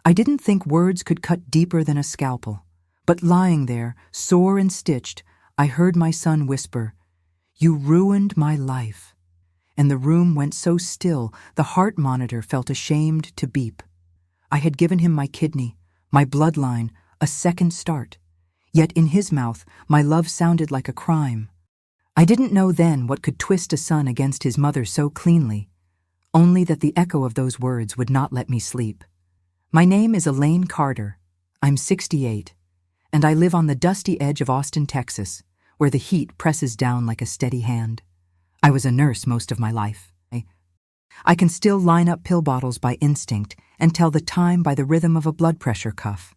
I didn't think words could cut deeper than a scalpel, but lying there, sore and stitched, I heard my son whisper, "You ruined my life." And the room went so still, the heart monitor felt ashamed to beep. I had given him my kidney, my bloodline, a second start. Yet in his mouth, my love sounded like a crime. I didn't know then what could twist a son against his mother so cleanly, only that the echo of those words would not let me sleep. My name is Elaine Carter. I'm 68, and I live on the dusty edge of Austin, Texas, where the heat presses down like a steady hand. I was a nurse most of my life. I can still line up pill bottles by instinct and tell the time by the rhythm of a blood pressure cuff.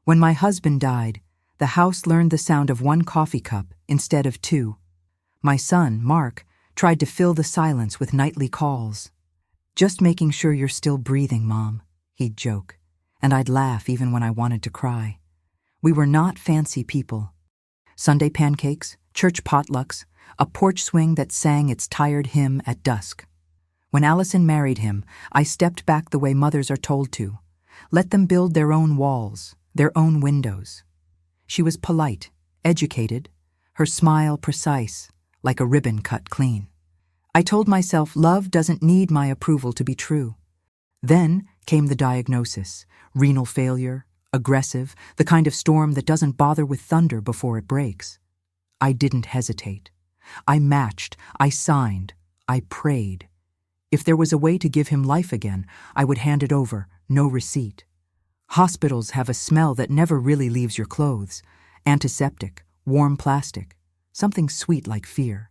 When my husband died, the house learned the sound of one coffee cup instead of two. My son, Mark, tried to fill the silence with nightly calls. "Just making sure you're still breathing, Mom," he'd joke, and I'd laugh even when I wanted to cry. We were not fancy people. Sunday pancakes, church potlucks, a porch swing that sang its tired hymn at dusk. When Allison married him, I stepped back the way mothers are told to. Let them build their own walls, their own windows. She was polite, educated, her smile precise, like a ribbon cut clean. I told myself love doesn't need my approval to be true. Then came the diagnosis: renal failure, aggressive, the kind of storm that doesn't bother with thunder before it breaks. I didn't hesitate. I matched, I signed, I prayed. If there was a way to give him life again, I would hand it over, no receipt. Hospitals have a smell that never really leaves your clothes: antiseptic, warm plastic, something sweet like fear.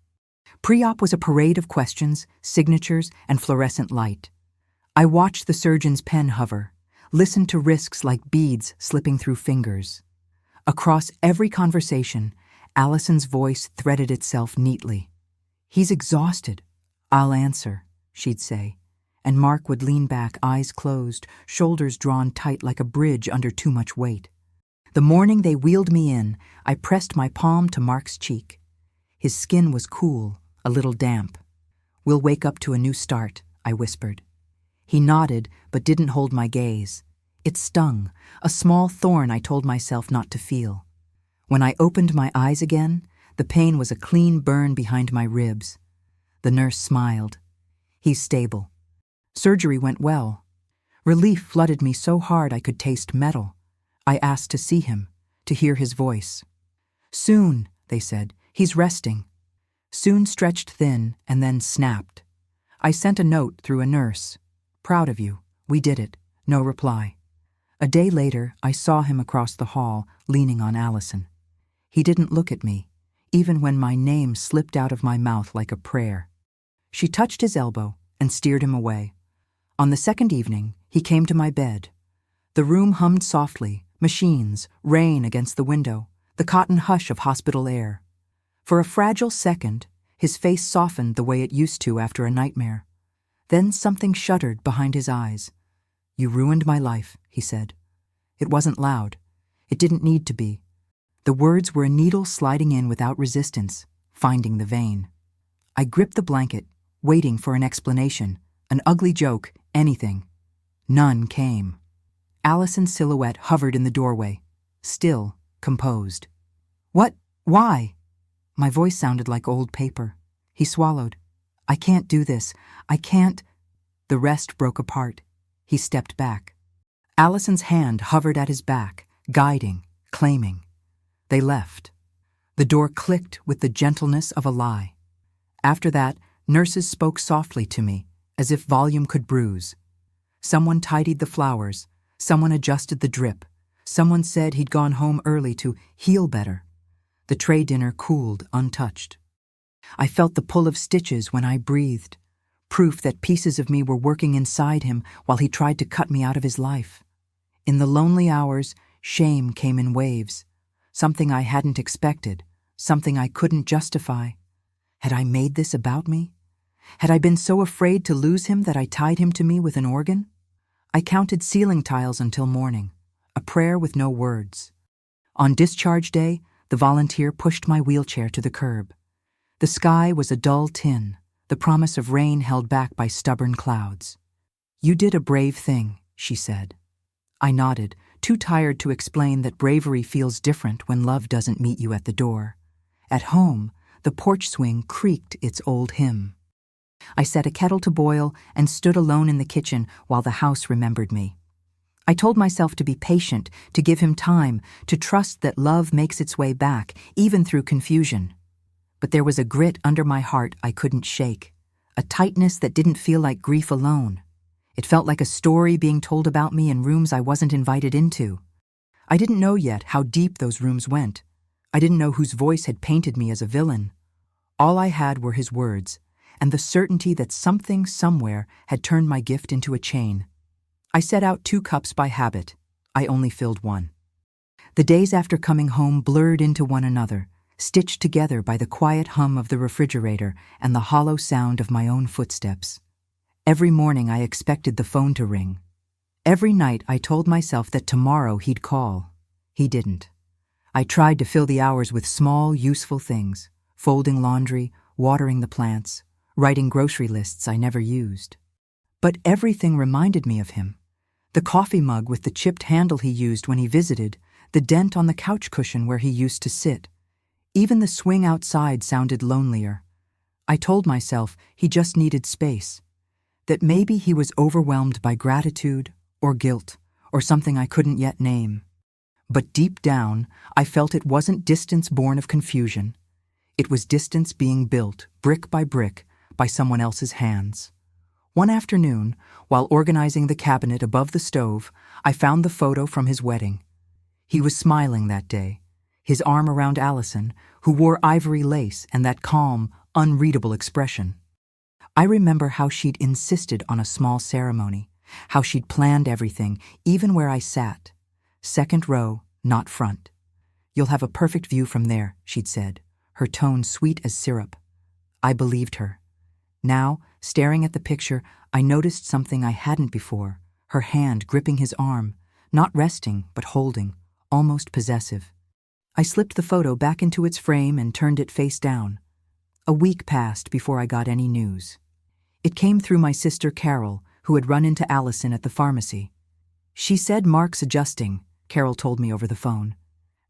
Pre-op was a parade of questions, signatures, and fluorescent light. I watched the surgeon's pen hover, listened to risks like beads slipping through fingers. Across every conversation, Allison's voice threaded itself neatly. "He's exhausted. I'll answer," she'd say, and Mark would lean back, eyes closed, shoulders drawn tight like a bridge under too much weight. The morning they wheeled me in, I pressed my palm to Mark's cheek. His skin was cool, a little damp. "We'll wake up to a new start," I whispered. He nodded, but didn't hold my gaze. It stung, a small thorn I told myself not to feel. When I opened my eyes again, the pain was a clean burn behind my ribs. The nurse smiled. "He's stable. Surgery went well." Relief flooded me so hard I could taste metal. I asked to see him, to hear his voice. "Soon," they said. "He's resting." Soon stretched thin and then snapped. I sent a note through a nurse. "Proud of you. We did it." No reply. A day later, I saw him across the hall, leaning on Allison. He didn't look at me, even when my name slipped out of my mouth like a prayer. She touched his elbow and steered him away. On the second evening, he came to my bed. The room hummed softly, machines, rain against the window, the cotton hush of hospital air. For a fragile second, his face softened the way it used to after a nightmare. Then something shuddered behind his eyes. "You ruined my life," he said. It wasn't loud. It didn't need to be. The words were a needle sliding in without resistance, finding the vein. I gripped the blanket, waiting for an explanation, an ugly joke, anything. None came. Allison's silhouette hovered in the doorway, still, composed. "What? Why?" My voice sounded like old paper. He swallowed. "I can't do this. I can't." The rest broke apart. He stepped back. Allison's hand hovered at his back, guiding, claiming. They left. The door clicked with the gentleness of a lie. After that, nurses spoke softly to me, as if volume could bruise. Someone tidied the flowers. Someone adjusted the drip. Someone said he'd gone home early to heal better. The tray dinner cooled, untouched. I felt the pull of stitches when I breathed, proof that pieces of me were working inside him while he tried to cut me out of his life. In the lonely hours, shame came in waves, something I hadn't expected, something I couldn't justify. Had I made this about me? Had I been so afraid to lose him that I tied him to me with an organ? I counted ceiling tiles until morning, a prayer with no words. On discharge day, the volunteer pushed my wheelchair to the curb. The sky was a dull tin, the promise of rain held back by stubborn clouds. "You did a brave thing," she said. I nodded, too tired to explain that bravery feels different when love doesn't meet you at the door. At home, the porch swing creaked its old hymn. I set a kettle to boil and stood alone in the kitchen while the house remembered me. I told myself to be patient, to give him time, to trust that love makes its way back, even through confusion. But there was a grit under my heart I couldn't shake, a tightness that didn't feel like grief alone. It felt like a story being told about me in rooms I wasn't invited into. I didn't know yet how deep those rooms went. I didn't know whose voice had painted me as a villain. All I had were his words, and the certainty that something somewhere had turned my gift into a chain. I set out 2 cups by habit. I only filled 1. The days after coming home blurred into one another, stitched together by the quiet hum of the refrigerator and the hollow sound of my own footsteps. Every morning I expected the phone to ring. Every night I told myself that tomorrow he'd call. He didn't. I tried to fill the hours with small, useful things, folding laundry, watering the plants, writing grocery lists I never used. But everything reminded me of him. The coffee mug with the chipped handle he used when he visited, the dent on the couch cushion where he used to sit. Even the swing outside sounded lonelier. I told myself he just needed space, that maybe he was overwhelmed by gratitude or guilt or something I couldn't yet name. But deep down, I felt it wasn't distance born of confusion. It was distance being built, brick by someone else's hands. One afternoon, while organizing the cabinet above the stove, I found the photo from his wedding. He was smiling that day, his arm around Allison, who wore ivory lace and that calm, unreadable expression. I remember how she'd insisted on a small ceremony, how she'd planned everything, even where I sat. Second row, not front. "You'll have a perfect view from there," she'd said, her tone sweet as syrup. I believed her. Now, staring at the picture, I noticed something I hadn't before, her hand gripping his arm, not resting, but holding, almost possessive. I slipped the photo back into its frame and turned it face down. A week passed before I got any news. It came through my sister Carol, who had run into Allison at the pharmacy. "She said Mark's adjusting," Carol told me over the phone,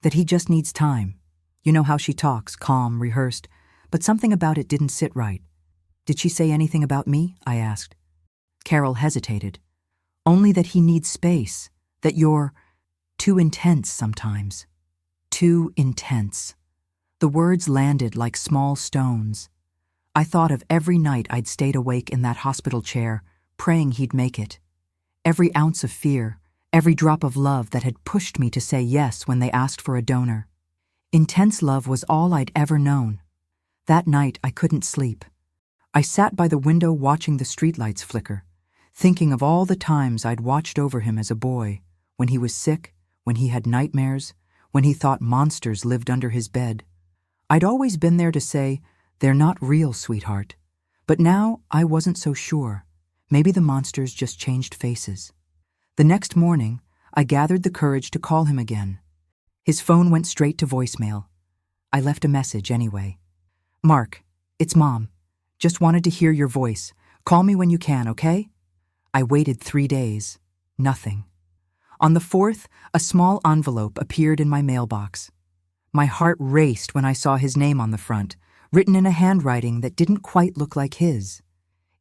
"that he just needs time. You know how she talks, calm, rehearsed, but something about it didn't sit right." "Did she say anything about me?" I asked. Carol hesitated. "Only that he needs space, that you're too intense sometimes." Too intense. The words landed like small stones. I thought of every night I'd stayed awake in that hospital chair, praying he'd make it. Every ounce of fear, every drop of love that had pushed me to say yes when they asked for a donor. Intense love was all I'd ever known. That night I couldn't sleep. I sat by the window watching the streetlights flicker, thinking of all the times I'd watched over him as a boy, when he was sick, when he had nightmares, when he thought monsters lived under his bed. I'd always been there to say, "They're not real, sweetheart." But now I wasn't so sure. Maybe the monsters just changed faces. The next morning, I gathered the courage to call him again. His phone went straight to voicemail. I left a message anyway. "Mark, it's Mom. Just wanted to hear your voice. Call me when you can, okay?" I waited 3 days. Nothing. On the 4th, a small envelope appeared in my mailbox. My heart raced when I saw his name on the front, written in a handwriting that didn't quite look like his.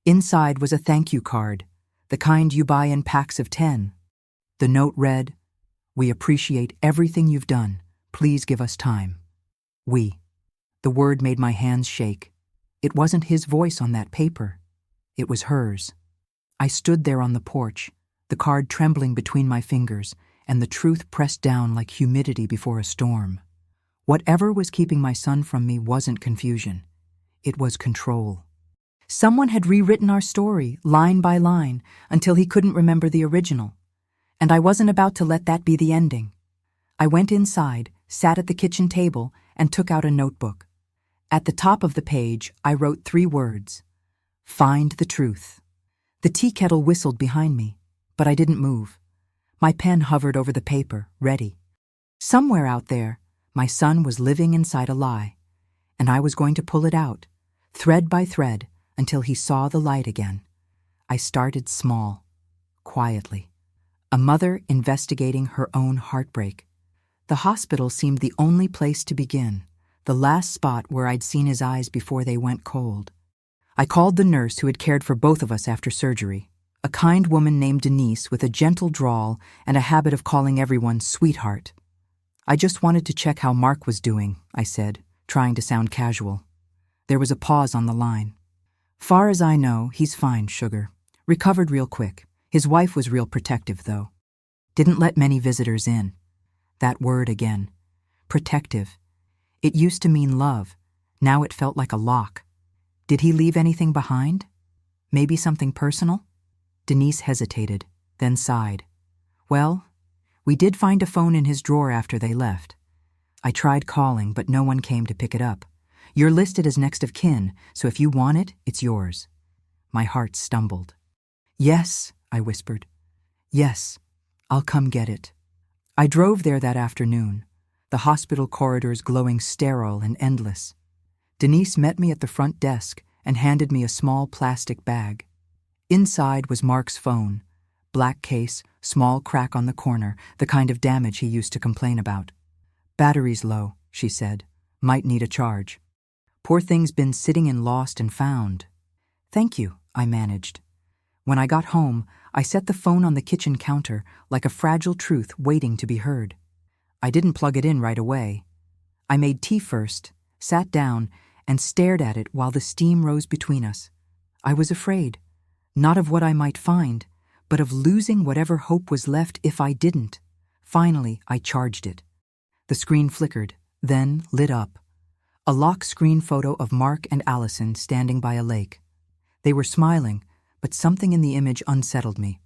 Inside was a thank you card, the kind you buy in packs of 10. The note read, "We appreciate everything you've done. Please give us time." We. The word made my hands shake. It wasn't his voice on that paper. It was hers. I stood there on the porch, the card trembling between my fingers, and the truth pressed down like humidity before a storm. Whatever was keeping my son from me wasn't confusion. It was control. Someone had rewritten our story, line by line, until he couldn't remember the original. And I wasn't about to let that be the ending. I went inside, sat at the kitchen table, and took out a notebook. At the top of the page, I wrote 3 words: "Find the truth." The tea kettle whistled behind me, but I didn't move. My pen hovered over the paper, ready. Somewhere out there, my son was living inside a lie, and I was going to pull it out, thread by thread, until he saw the light again. I started small, quietly. A mother investigating her own heartbreak. The hospital seemed the only place to begin, the last spot where I'd seen his eyes before they went cold. I called the nurse who had cared for both of us after surgery, a kind woman named Denise with a gentle drawl and a habit of calling everyone sweetheart. I just wanted to check how Mark was doing, I said, trying to sound casual. There was a pause on the line. Far as I know, he's fine, sugar. Recovered real quick. His wife was real protective, though. Didn't let many visitors in. That word again. Protective. It used to mean love. Now it felt like a lock. Did he leave anything behind? Maybe something personal? Denise hesitated, then sighed. Well, we did find a phone in his drawer after they left. I tried calling, but no one came to pick it up. You're listed as next of kin, so if you want it, it's yours. My heart stumbled. Yes, I whispered. Yes, I'll come get it. I drove there that afternoon, the hospital corridors glowing sterile and endless. Denise met me at the front desk and handed me a small plastic bag. Inside was Mark's phone, black case, small crack on the corner, the kind of damage he used to complain about. Battery's low, she said. Might need a charge. Poor thing's been sitting in lost and found. Thank you, I managed. When I got home, I set the phone on the kitchen counter like a fragile truth waiting to be heard. I didn't plug it in right away. I made tea first, sat down, and stared at it while the steam rose between us. I was afraid, not of what I might find, but of losing whatever hope was left if I didn't. Finally, I charged it. The screen flickered, then lit up. A lock screen photo of Mark and Allison standing by a lake. They were smiling, but something in the image unsettled me.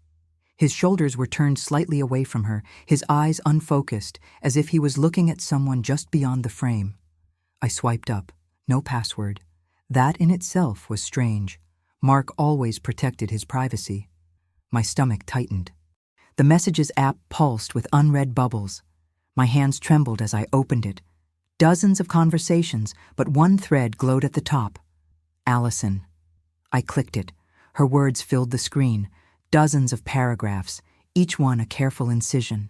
His shoulders were turned slightly away from her, his eyes unfocused, as if he was looking at someone just beyond the frame. I swiped up. No password. That in itself was strange. Mark always protected his privacy. My stomach tightened. The Messages app pulsed with unread bubbles. My hands trembled as I opened it. Dozens of conversations, but one thread glowed at the top. Allison. I clicked it. Her words filled the screen. Dozens of paragraphs, each one a careful incision.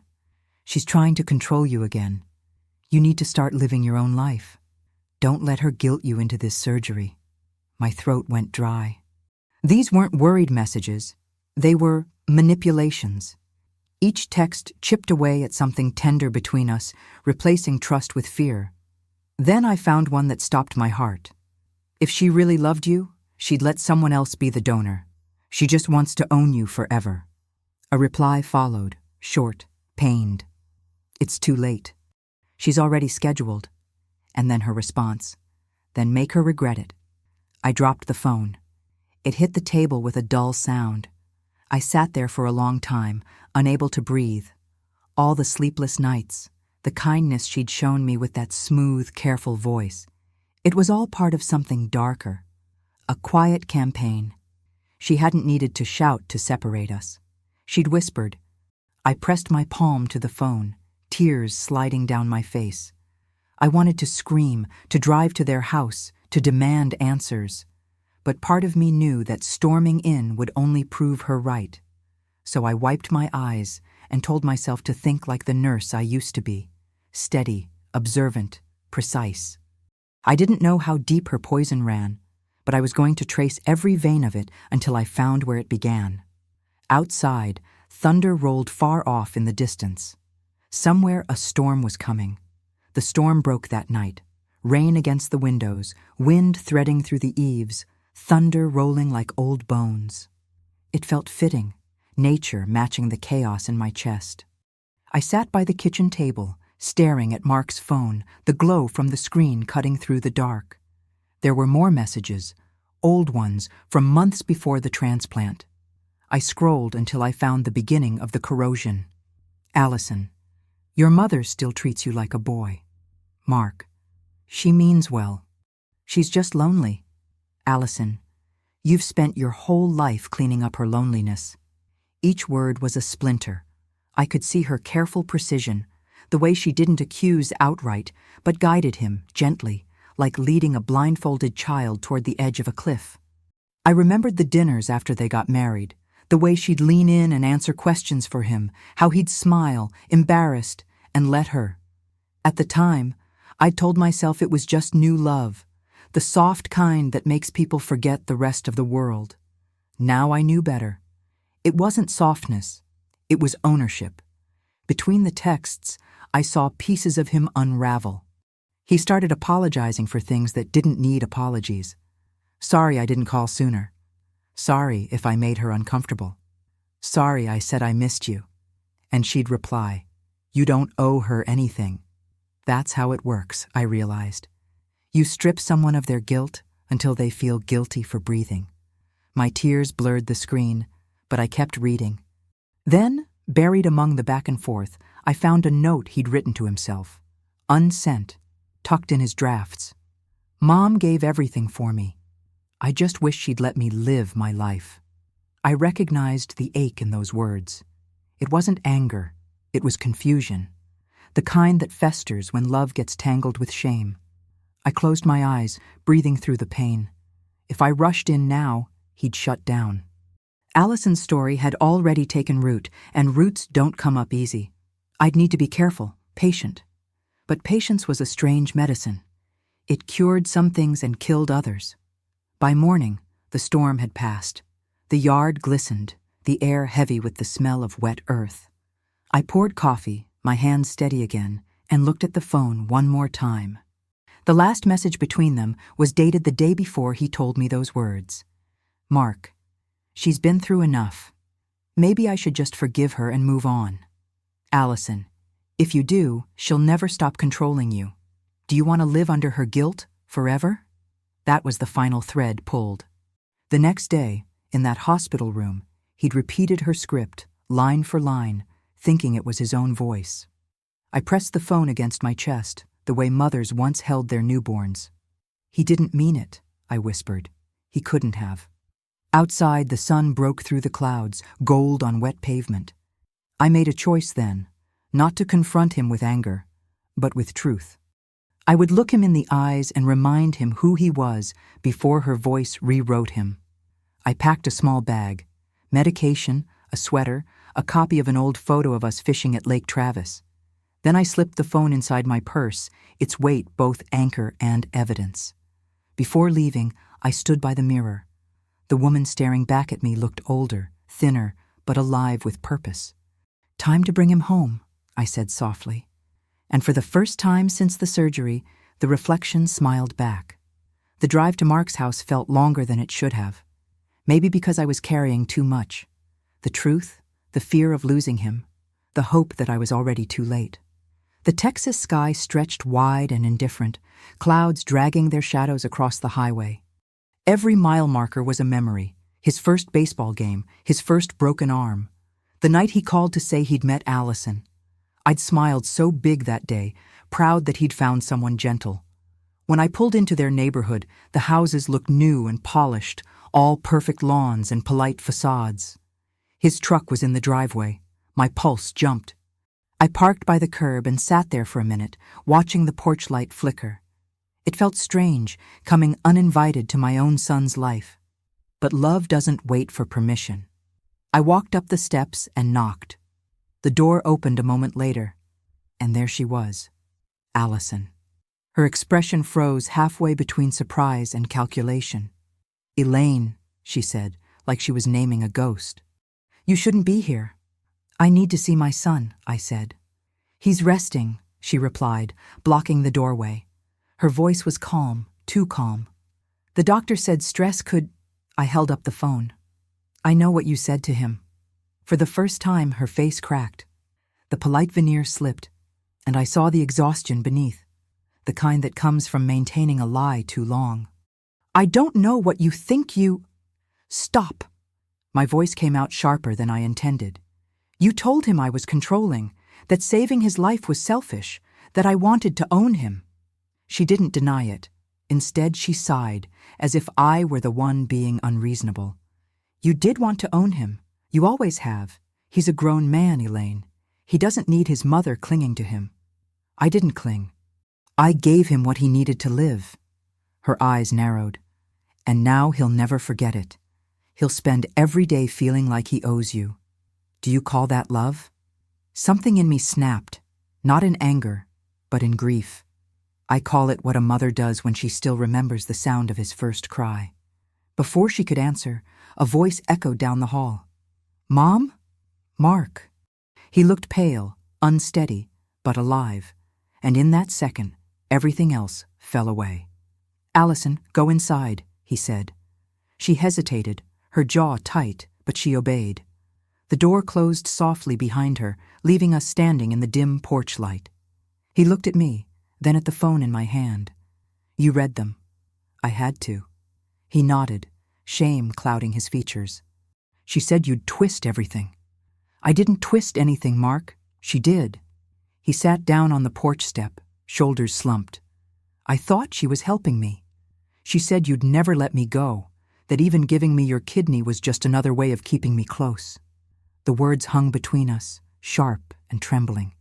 She's trying to control you again. You need to start living your own life. Don't let her guilt you into this surgery. My throat went dry. These weren't worried messages. They were manipulations. Each text chipped away at something tender between us, replacing trust with fear. Then I found one that stopped my heart. If she really loved you, she'd let someone else be the donor. She just wants to own you forever. A reply followed, short, pained. It's too late. She's already scheduled. And then her response. Then make her regret it. I dropped the phone. It hit the table with a dull sound. I sat there for a long time, unable to breathe. All the sleepless nights, the kindness she'd shown me with that smooth, careful voice. It was all part of something darker. A quiet campaign. She hadn't needed to shout to separate us. She'd whispered. I pressed my palm to the phone, tears sliding down my face. I wanted to scream, to drive to their house, to demand answers. But part of me knew that storming in would only prove her right. So I wiped my eyes and told myself to think like the nurse I used to be. Steady, observant, precise. I didn't know how deep her poison ran, but I was going to trace every vein of it until I found where it began. Outside, thunder rolled far off in the distance. Somewhere a storm was coming. The storm broke that night. Rain against the windows, wind threading through the eaves, thunder rolling like old bones. It felt fitting, nature matching the chaos in my chest. I sat by the kitchen table, staring at Mark's phone, the glow from the screen cutting through the dark. There were more messages, old ones from months before the transplant. I scrolled until I found the beginning of the corrosion. Allison, your mother still treats you like a boy. Mark, she means well. She's just lonely. Allison, you've spent your whole life cleaning up her loneliness. Each word was a splinter. I could see her careful precision, the way she didn't accuse outright, but guided him gently, like leading a blindfolded child toward the edge of a cliff. I remembered the dinners after they got married, The way she'd lean in and answer questions for him, how he'd smile, embarrassed, and let her. At the time, I'd told myself it was just new love, the soft kind that makes people forget the rest of the world. Now I knew better. It wasn't softness, it was ownership. Between the texts, I saw pieces of him unravel. He started apologizing for things that didn't need apologies. Sorry I didn't call sooner. Sorry if I made her uncomfortable. Sorry I said I missed you. And she'd reply, "You don't owe her anything." That's how it works, I realized. You strip someone of their guilt until they feel guilty for breathing. My tears blurred the screen, but I kept reading. Then, buried among the back and forth, I found a note he'd written to himself, unsent, tucked in his drafts. Mom gave everything for me. I just wish she'd let me live my life. I recognized the ache in those words. It wasn't anger, it was confusion. The kind that festers when love gets tangled with shame. I closed my eyes, breathing through the pain. If I rushed in now, he'd shut down. Allison's story had already taken root, and roots don't come up easy. I'd need to be careful, patient. But patience was a strange medicine. It cured some things and killed others. By morning, the storm had passed. The yard glistened, the air heavy with the smell of wet earth. I poured coffee, my hands steady again, and looked at the phone one more time. The last message between them was dated the day before he told me those words. Mark, she's been through enough. Maybe I should just forgive her and move on. Allison, if you do, she'll never stop controlling you. Do you want to live under her guilt forever? That was the final thread pulled. The next day, in that hospital room, he'd repeated her script, line for line, thinking it was his own voice. I pressed the phone against my chest, the way mothers once held their newborns. He didn't mean it, I whispered. He couldn't have. Outside, the sun broke through the clouds, gold on wet pavement. I made a choice then, not to confront him with anger, but with truth. I would look him in the eyes and remind him who he was before her voice rewrote him. I packed a small bag, medication, a sweater, a copy of an old photo of us fishing at Lake Travis. Then I slipped the phone inside my purse, its weight both anchor and evidence. Before leaving, I stood by the mirror. The woman staring back at me looked older, thinner, but alive with purpose. Time to bring him home, I said softly. And for the first time since the surgery, the reflection smiled back. The drive to Mark's house felt longer than it should have. Maybe because I was carrying too much. The truth, the fear of losing him, the hope that I was already too late. The Texas sky stretched wide and indifferent, clouds dragging their shadows across the highway. Every mile marker was a memory, his first baseball game, his first broken arm, the night he called to say he'd met Allison. I'd smiled so big that day, proud that he'd found someone gentle. When I pulled into their neighborhood, the houses looked new and polished, all perfect lawns and polite facades. His truck was in the driveway. My pulse jumped. I parked by the curb and sat there for a minute, watching the porch light flicker. It felt strange, coming uninvited to my own son's life. But love doesn't wait for permission. I walked up the steps and knocked. The door opened a moment later, and there she was, Allison. Her expression froze halfway between surprise and calculation. "Elaine," she said, like she was naming a ghost. "You shouldn't be here." "I need to see my son," I said. "He's resting," she replied, blocking the doorway. Her voice was calm, too calm. "The doctor said stress could—" I held up the phone. "I know what you said to him." For the first time, her face cracked. The polite veneer slipped, and I saw the exhaustion beneath, the kind that comes from maintaining a lie too long. "I don't know what you think you—" "Stop!" My voice came out sharper than I intended. "You told him I was controlling, that saving his life was selfish, that I wanted to own him." She didn't deny it. Instead, she sighed, as if I were the one being unreasonable. "You did want to own him. You always have. He's a grown man, Elaine. He doesn't need his mother clinging to him." I didn't cling. I gave him what he needed to live. Her eyes narrowed. "And now he'll never forget it. He'll spend every day feeling like he owes you. Do you call that love? Something in me snapped, not in anger, but in grief. I call it what a mother does when she still remembers the sound of his first cry. Before she could answer, a voice echoed down the hall. "Mom? Mark." He looked pale, unsteady, but alive, and in that second, everything else fell away. "Allison, go inside," he said. She hesitated, her jaw tight, but she obeyed. The door closed softly behind her, leaving us standing in the dim porch light. He looked at me, then at the phone in my hand. "You read them." I had to. He nodded, shame clouding his features. "She said you'd twist everything." "I didn't twist anything, Mark. She did." He sat down on the porch step, shoulders slumped. "I thought she was helping me. She said you'd never let me go, that even giving me your kidney was just another way of keeping me close." The words hung between us, sharp and trembling.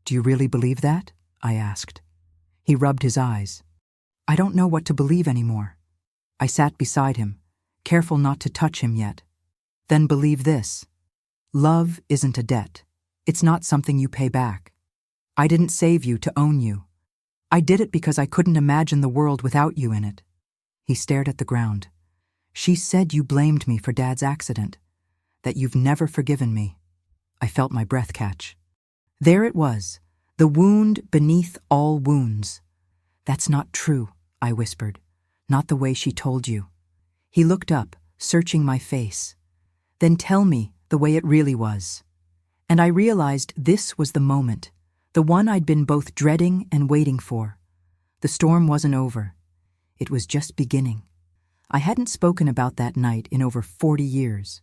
"Do you really believe that?" I asked. He rubbed his eyes. "I don't know what to believe anymore." I sat beside him, careful not to touch him yet. "Then believe this. Love isn't a debt. It's not something you pay back. I didn't save you to own you. I did it because I couldn't imagine the world without you in it." He stared at the ground. "She said you blamed me for Dad's accident, that you've never forgiven me." I felt my breath catch. There it was, the wound beneath all wounds. "That's not true," I whispered. "Not the way she told you." He looked up, searching my face. "Then tell me the way it really was." And I realized this was the moment, the one I'd been both dreading and waiting for. The storm wasn't over. It was just beginning. I hadn't spoken about that night in over 40 years.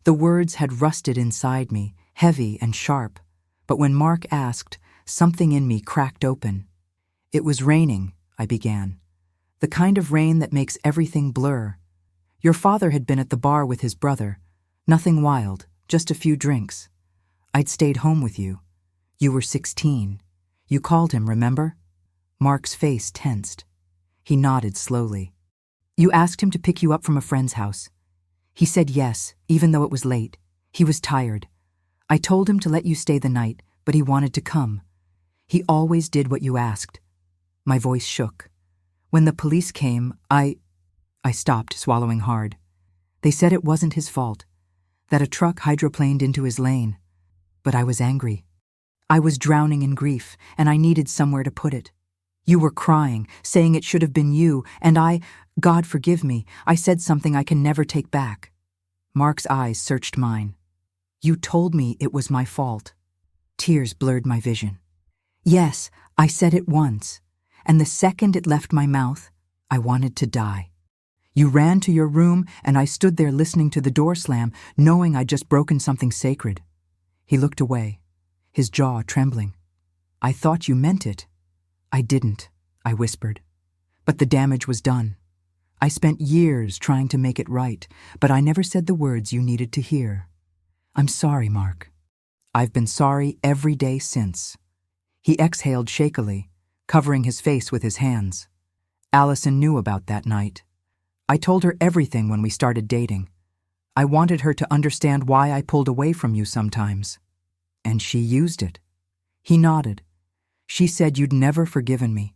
The words had rusted inside me, heavy and sharp, but when Mark asked, something in me cracked open. "It was raining," I began. "The kind of rain that makes everything blur. Your father had been at the bar with his brother. Nothing wild, just a few drinks. I'd stayed home with you. You were 16. You called him, remember?" Mark's face tensed. He nodded slowly. "You asked him to pick you up from a friend's house. He said yes, even though it was late. He was tired. I told him to let you stay the night, but he wanted to come. He always did what you asked." My voice shook. "When the police came, I stopped, swallowing hard. They said it wasn't his fault, that a truck hydroplaned into his lane. But I was angry. I was drowning in grief, and I needed somewhere to put it. You were crying, saying it should have been you, and God forgive me, I said something I can never take back." Mark's eyes searched mine. "You told me it was my fault." Tears blurred my vision. "Yes, I said it once, and the second it left my mouth, I wanted to die. You ran to your room, and I stood there listening to the door slam, knowing I'd just broken something sacred." He looked away, his jaw trembling. "I thought you meant it." "I didn't," I whispered. "But the damage was done. I spent years trying to make it right, but I never said the words you needed to hear. I'm sorry, Mark. I've been sorry every day since." He exhaled shakily, covering his face with his hands. "Allison knew about that night. I told her everything when we started dating. I wanted her to understand why I pulled away from you sometimes. And she used it." He nodded. "She said you'd never forgiven me,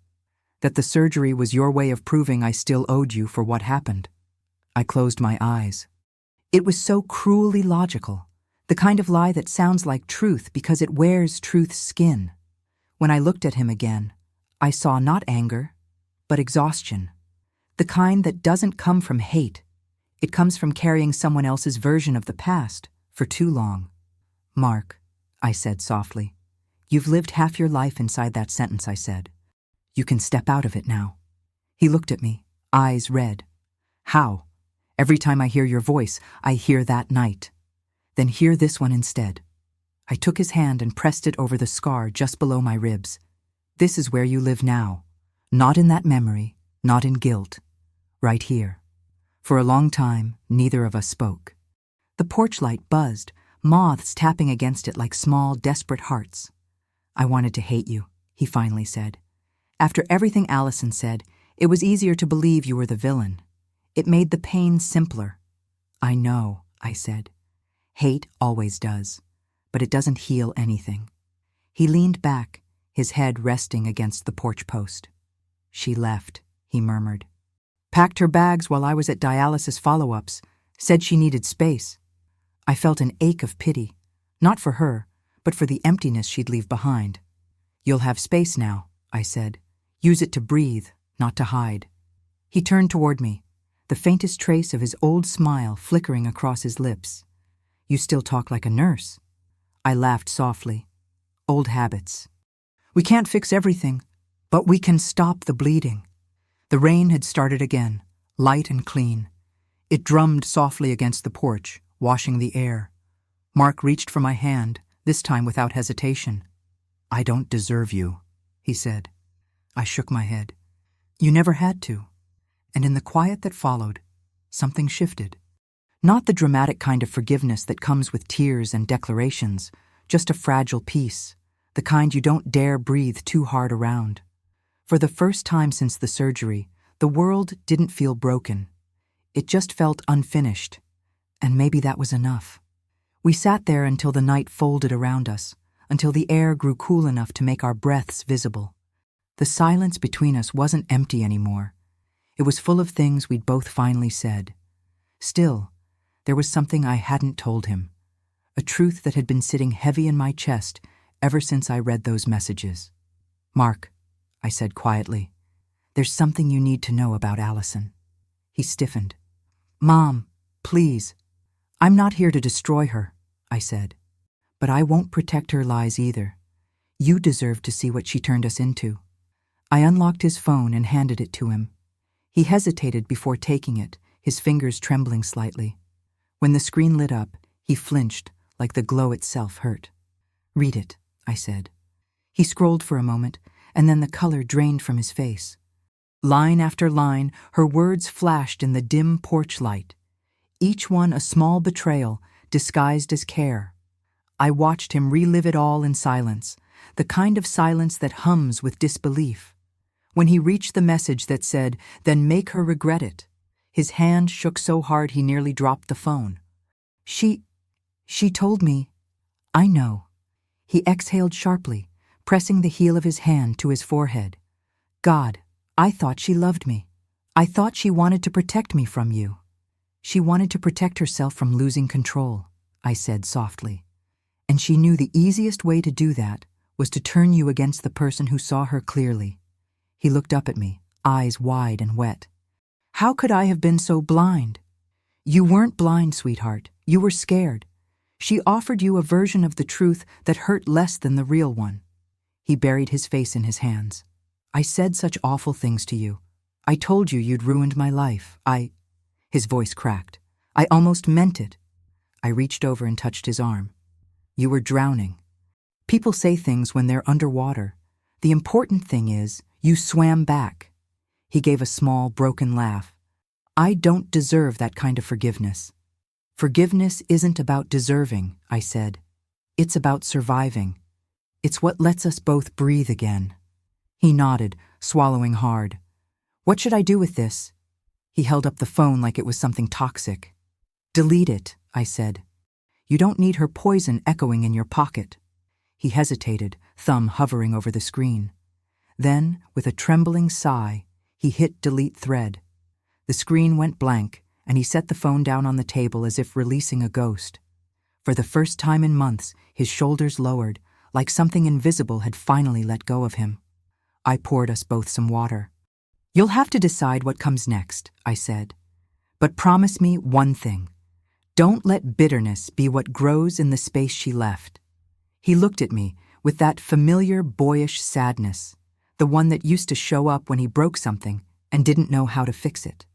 that the surgery was your way of proving I still owed you for what happened." I closed my eyes. It was so cruelly logical, the kind of lie that sounds like truth because it wears truth's skin. When I looked at him again, I saw not anger, but exhaustion. The kind that doesn't come from hate. It comes from carrying someone else's version of the past for too long. "Mark," I said softly. "You've lived half your life inside that sentence I said. You can step out of it now." He looked at me, eyes red. "How? Every time I hear your voice, I hear that night. Then hear this one instead." I took his hand and pressed it over the scar just below my ribs. "This is where you live now. Not in that memory, not in guilt. Right here." For a long time, neither of us spoke. The porch light buzzed, moths tapping against it like small, desperate hearts. "I wanted to hate you," he finally said. "After everything Allison said, it was easier to believe you were the villain. It made the pain simpler. I know, I said. Hate always does, but it doesn't heal anything. He leaned back, his head resting against the porch post. She left, he murmured. Packed her bags while I was at dialysis follow-ups, said she needed space. I felt an ache of pity, not for her, but for the emptiness she'd leave behind. You'll have space now, I said. Use it to breathe, not to hide. He turned toward me, the faintest trace of his old smile flickering across his lips. You still talk like a nurse. I laughed softly. Old habits. We can't fix everything, but we can stop the bleeding. The rain had started again, light and clean. It drummed softly against the porch, washing the air. Mark reached for my hand, this time without hesitation. I don't deserve you, he said. I shook my head. You never had to. And in the quiet that followed, something shifted. Not the dramatic kind of forgiveness that comes with tears and declarations, just a fragile peace, the kind you don't dare breathe too hard around. For the first time since the surgery, the world didn't feel broken. It just felt unfinished, and maybe that was enough. We sat there until the night folded around us, until the air grew cool enough to make our breaths visible. The silence between us wasn't empty anymore. It was full of things we'd both finally said. Still, there was something I hadn't told him, a truth that had been sitting heavy in my chest ever since I read those messages. Mark, I said quietly, there's something you need to know about Allison. He stiffened. Mom, please. I'm not here to destroy her, I said. But I won't protect her lies either. You deserve to see what she turned us into. I unlocked his phone and handed it to him. He hesitated before taking it, his fingers trembling slightly. When the screen lit up, he flinched, like the glow itself hurt. Read it, I said. He scrolled for a moment, and then the color drained from his face. Line after line, her words flashed in the dim porch light, each one a small betrayal disguised as care. I watched him relive it all in silence, the kind of silence that hums with disbelief. When he reached the message that said, "Then make her regret it," his hand shook so hard he nearly dropped the phone. She told me. I know. He exhaled sharply, pressing the heel of his hand to his forehead. God, I thought she loved me. I thought she wanted to protect me from you. She wanted to protect herself from losing control, I said softly. And she knew the easiest way to do that was to turn you against the person who saw her clearly. He looked up at me, eyes wide and wet. How could I have been so blind? You weren't blind, sweetheart. You were scared. She offered you a version of the truth that hurt less than the real one. He buried his face in his hands. I said such awful things to you. I told you you'd ruined my life. His voice cracked. I almost meant it. I reached over and touched his arm. You were drowning. People say things when they're underwater. The important thing is, you swam back. He gave a small, broken laugh. I don't deserve that kind of forgiveness. Forgiveness isn't about deserving, I said. It's about surviving. It's what lets us both breathe again. He nodded, swallowing hard. What should I do with this? He held up the phone like it was something toxic. Delete it, I said. You don't need her poison echoing in your pocket. He hesitated, thumb hovering over the screen. Then, with a trembling sigh, he hit delete thread. The screen went blank, and he set the phone down on the table as if releasing a ghost. For the first time in months, his shoulders lowered, like something invisible had finally let go of him. I poured us both some water. You'll have to decide what comes next, I said. But promise me one thing. Don't let bitterness be what grows in the space she left. He looked at me with that familiar boyish sadness, the one that used to show up when he broke something and didn't know how to fix it.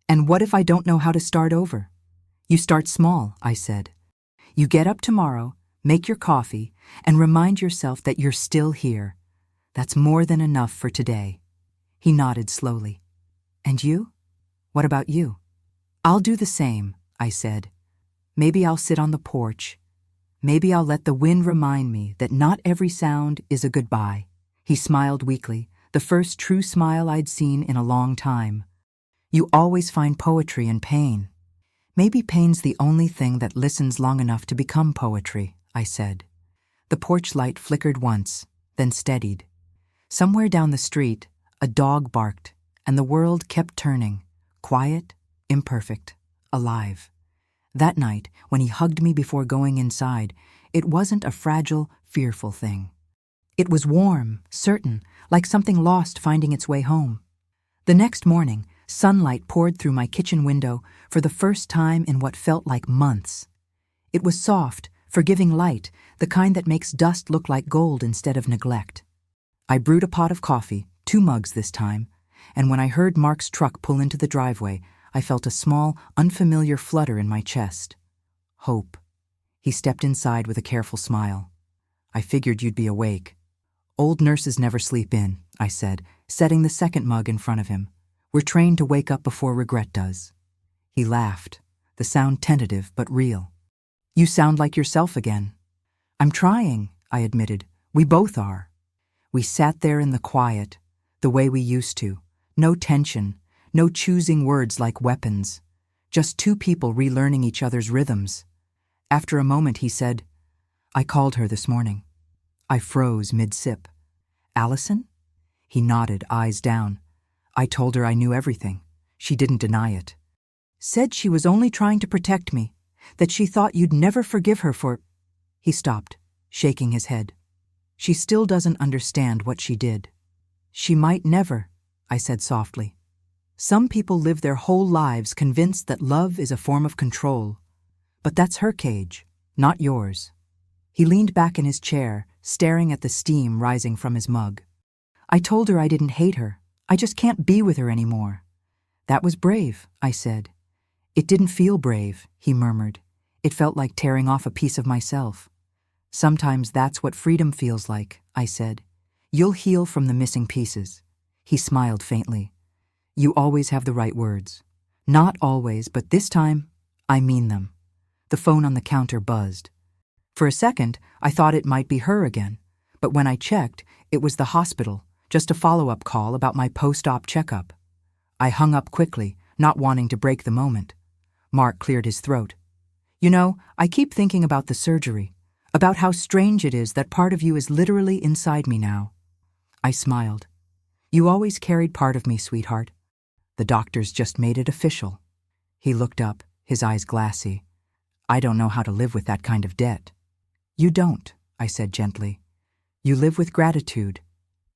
And what if I don't know how to start over? You start small, I said. You get up tomorrow, make your coffee, and remind yourself that you're still here. That's more than enough for today. He nodded slowly. And you? What about you? I'll do the same, I said. Maybe I'll sit on the porch. Maybe I'll let the wind remind me that not every sound is a goodbye. He smiled weakly, the first true smile I'd seen in a long time. You always find poetry in pain. Maybe pain's the only thing that listens long enough to become poetry, I said. The porch light flickered once, then steadied. Somewhere down the street, a dog barked, and the world kept turning, quiet, imperfect, alive. That night, when he hugged me before going inside, it wasn't a fragile, fearful thing. It was warm, certain, like something lost finding its way home. The next morning, sunlight poured through my kitchen window for the first time in what felt like months. It was soft, forgiving light, the kind that makes dust look like gold instead of neglect. I brewed a pot of coffee, 2 mugs this time, and when I heard Mark's truck pull into the driveway, I felt a small, unfamiliar flutter in my chest. Hope. He stepped inside with a careful smile. I figured you'd be awake. Old nurses never sleep in, I said, setting the second mug in front of him. We're trained to wake up before regret does. He laughed, the sound tentative but real. You sound like yourself again. I'm trying, I admitted. We both are. We sat there in the quiet, the way we used to. No tension, no choosing words like weapons. Just 2 people relearning each other's rhythms. After a moment he said, I called her this morning. I froze mid-sip. Allison? He nodded, eyes down. I told her I knew everything. She didn't deny it. Said she was only trying to protect me, that she thought you'd never forgive her for... He stopped, shaking his head. She still doesn't understand what she did. She might never, I said softly. Some people live their whole lives convinced that love is a form of control. But that's her cage, not yours. He leaned back in his chair, staring at the steam rising from his mug. I told her I didn't hate her. I just can't be with her anymore. That was brave, I said. It didn't feel brave, he murmured. It felt like tearing off a piece of myself. Sometimes that's what freedom feels like, I said. You'll heal from the missing pieces. He smiled faintly. You always have the right words. Not always, but this time, I mean them. The phone on the counter buzzed. For a second, I thought it might be her again, but when I checked, it was the hospital, just a follow-up call about my post-op checkup. I hung up quickly, not wanting to break the moment. Mark cleared his throat. You know, I keep thinking about the surgery, about how strange it is that part of you is literally inside me now. I smiled. You always carried part of me, sweetheart. The doctors just made it official. He looked up, his eyes glassy. I don't know how to live with that kind of debt. You don't, I said gently. You live with gratitude.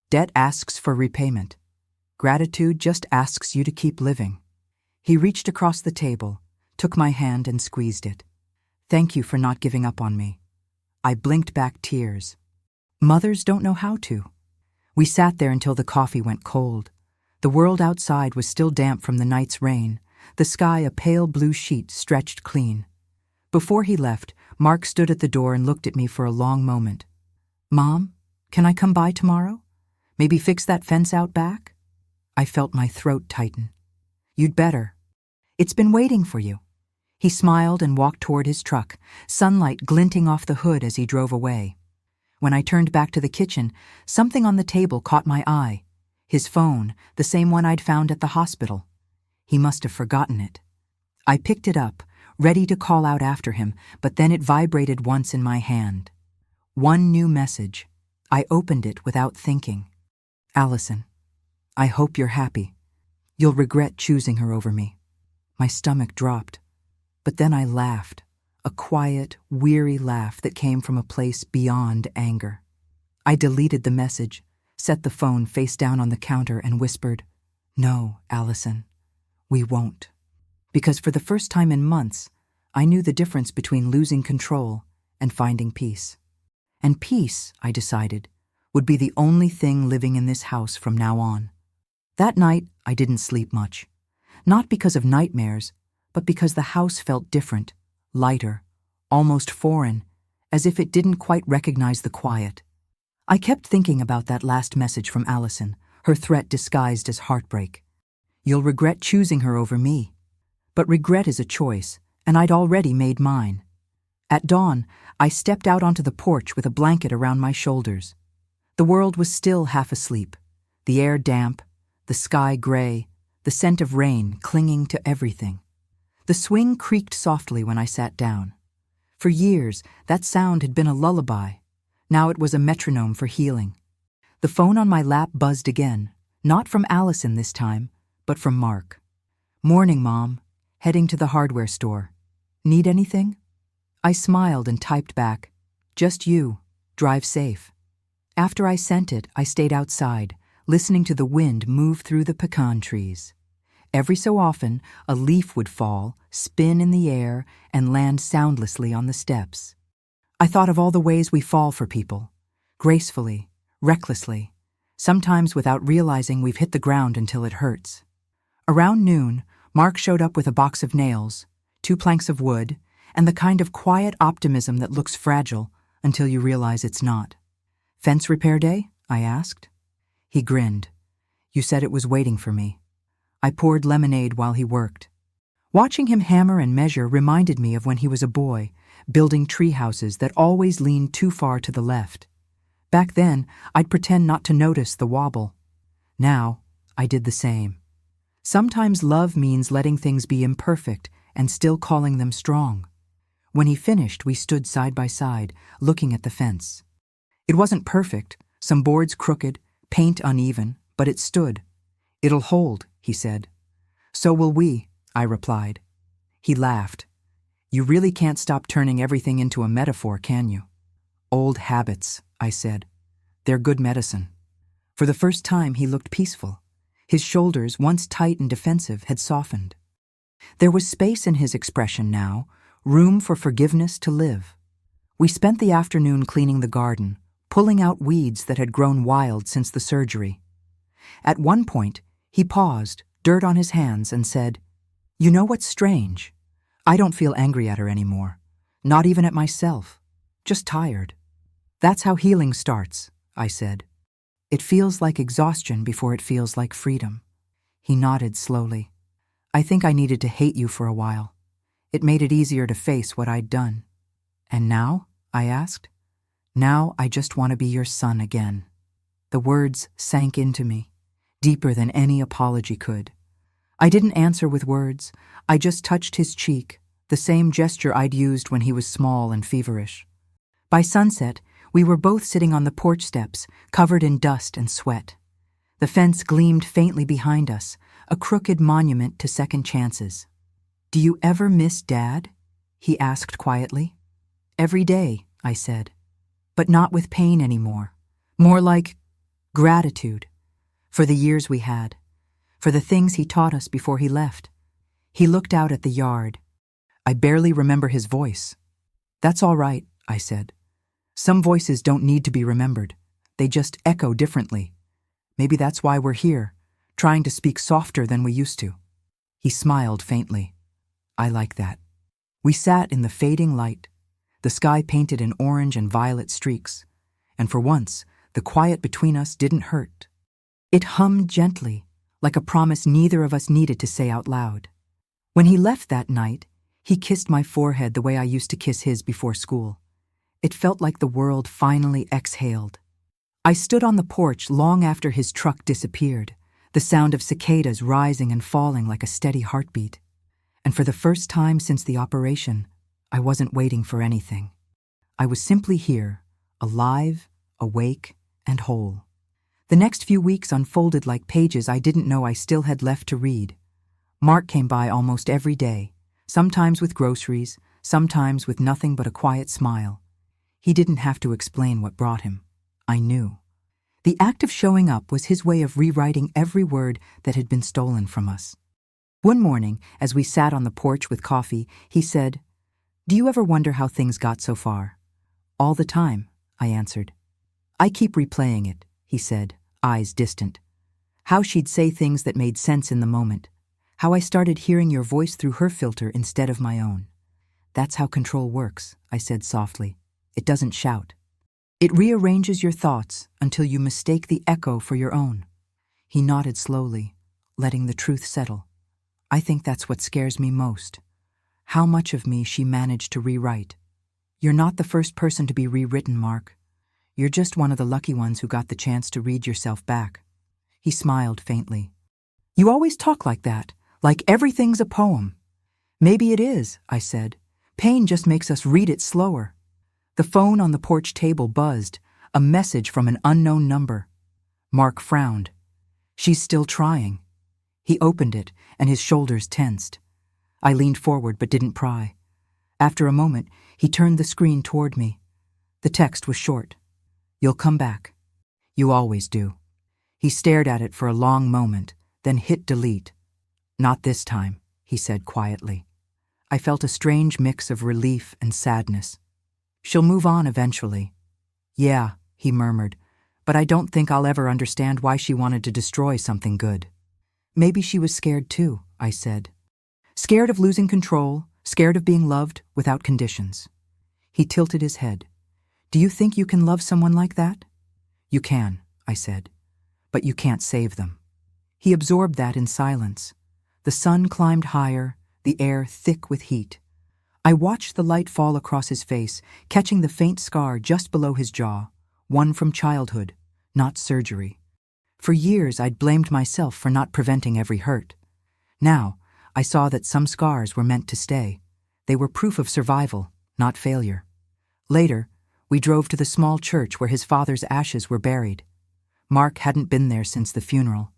Debt asks for repayment. Gratitude just asks you to keep living. He reached across the table, took my hand and squeezed it. Thank you for not giving up on me. I blinked back tears. Mothers don't know how to. We sat there until the coffee went cold. The world outside was still damp from the night's rain, the sky a pale blue sheet stretched clean. Before he left, Mark stood at the door and looked at me for a long moment. Mom, can I come by tomorrow? Maybe fix that fence out back? I felt my throat tighten. You'd better. It's been waiting for you. He smiled and walked toward his truck, sunlight glinting off the hood as he drove away. When I turned back to the kitchen, something on the table caught my eye. His phone, the same one I'd found at the hospital. He must have forgotten it. I picked it up, ready to call out after him, but then it vibrated once in my hand. One new message. I opened it without thinking. Allison, I hope you're happy. You'll regret choosing her over me. My stomach dropped. But then I laughed, a quiet, weary laugh that came from a place beyond anger. I deleted the message, set the phone face down on the counter and whispered, No, Allison, we won't. Because for the first time in months, I knew the difference between losing control and finding peace. And peace, I decided, would be the only thing living in this house from now on. That night, I didn't sleep much. Not because of nightmares, but because the house felt different, lighter, almost foreign, as if it didn't quite recognize the quiet. I kept thinking about that last message from Allison, her threat disguised as heartbreak. You'll regret choosing her over me. But regret is a choice, and I'd already made mine. At dawn, I stepped out onto the porch with a blanket around my shoulders. The world was still half asleep, the air damp, the sky gray, the scent of rain clinging to everything. The swing creaked softly when I sat down. For years, that sound had been a lullaby. Now it was a metronome for healing. The phone on my lap buzzed again, not from Allison this time, but from Mark. "Morning, Mom. Heading to the hardware store. Need anything?" I smiled and typed back, "Just you. Drive safe." After I sent it, I stayed outside, listening to the wind move through the pecan trees. Every so often, a leaf would fall, spin in the air, and land soundlessly on the steps. I thought of all the ways we fall for people. Gracefully, recklessly, sometimes without realizing we've hit the ground until it hurts. Around noon, Mark showed up with a box of nails, 2 planks of wood, and the kind of quiet optimism that looks fragile until you realize it's not. "Fence repair day?" I asked. He grinned. "You said it was waiting for me." I poured lemonade while he worked. Watching him hammer and measure reminded me of when he was a boy, building tree houses that always leaned too far to the left. Back then, I'd pretend not to notice the wobble. Now, I did the same. Sometimes love means letting things be imperfect and still calling them strong. When he finished, we stood side by side, looking at the fence. It wasn't perfect, some boards crooked, paint uneven, but it stood. "It'll hold," he said. "So will we," I replied. He laughed. "You really can't stop turning everything into a metaphor, can you?" "Old habits," I said. "They're good medicine." For the first time, he looked peaceful. His shoulders, once tight and defensive, had softened. There was space in his expression now, room for forgiveness to live. We spent the afternoon cleaning the garden, pulling out weeds that had grown wild since the surgery. At one point, he paused, dirt on his hands, and said, "You know what's strange? I don't feel angry at her anymore. Not even at myself. Just tired." "That's how healing starts," I said. "It feels like exhaustion before it feels like freedom." He nodded slowly. "I think I needed to hate you for a while. It made it easier to face what I'd done." "And now?" I asked. "Now I just want to be your son again." The words sank into me, deeper than any apology could. I didn't answer with words. I just touched his cheek, the same gesture I'd used when he was small and feverish. By sunset, we were both sitting on the porch steps, covered in dust and sweat. The fence gleamed faintly behind us, a crooked monument to second chances. "Do you ever miss Dad?" he asked quietly. "Every day," I said. "But not with pain anymore. More like gratitude. For the years we had. For the things he taught us before he left." He looked out at the yard. "I barely remember his voice." "That's all right," I said. "Some voices don't need to be remembered. They just echo differently. Maybe that's why we're here, trying to speak softer than we used to." He smiled faintly. "I like that." We sat in the fading light, the sky painted in orange and violet streaks, and for once, the quiet between us didn't hurt. It hummed gently, like a promise neither of us needed to say out loud. When he left that night, he kissed my forehead the way I used to kiss his before school. It felt like the world finally exhaled. I stood on the porch long after his truck disappeared, the sound of cicadas rising and falling like a steady heartbeat. And for the first time since the operation, I wasn't waiting for anything. I was simply here, alive, awake, and whole. The next few weeks unfolded like pages I didn't know I still had left to read. Mark came by almost every day, sometimes with groceries, sometimes with nothing but a quiet smile. He didn't have to explain what brought him. I knew. The act of showing up was his way of rewriting every word that had been stolen from us. One morning, as we sat on the porch with coffee, he said, "Do you ever wonder how things got so far?" "All the time," I answered. "I keep replaying it," he said, eyes distant. "How she'd say things that made sense in the moment. How I started hearing your voice through her filter instead of my own." "That's how control works," I said softly. "It doesn't shout. It rearranges your thoughts until you mistake the echo for your own." He nodded slowly, letting the truth settle. "I think that's what scares me most. How much of me she managed to rewrite. You're not the first person to be rewritten, Mark. You're just one of the lucky ones who got the chance to read yourself back." He smiled faintly. "You always talk like that, like everything's a poem." Maybe it is, I said. Pain just makes us read it slower. The phone on the porch table buzzed, a message from an unknown number. Mark frowned. She's still trying. He opened it, and his shoulders tensed. I leaned forward but didn't pry. After a moment, he turned the screen toward me. The text was short. You'll come back. You always do. He stared at it for a long moment, then hit delete. Not this time, he said quietly. I felt a strange mix of relief and sadness. She'll move on eventually. Yeah, he murmured, but I don't think I'll ever understand why she wanted to destroy something good. Maybe she was scared too, I said. Scared of losing control, scared of being loved without conditions. He tilted his head. Do you think you can love someone like that? You can, I said, but you can't save them. He absorbed that in silence. The sun climbed higher, the air thick with heat. I watched the light fall across his face, catching the faint scar just below his jaw, one from childhood, not surgery. For years I'd blamed myself for not preventing every hurt. Now, I saw that some scars were meant to stay. They were proof of survival, not failure. Later, we drove to the small church where his father's ashes were buried. Mark hadn't been there since the funeral.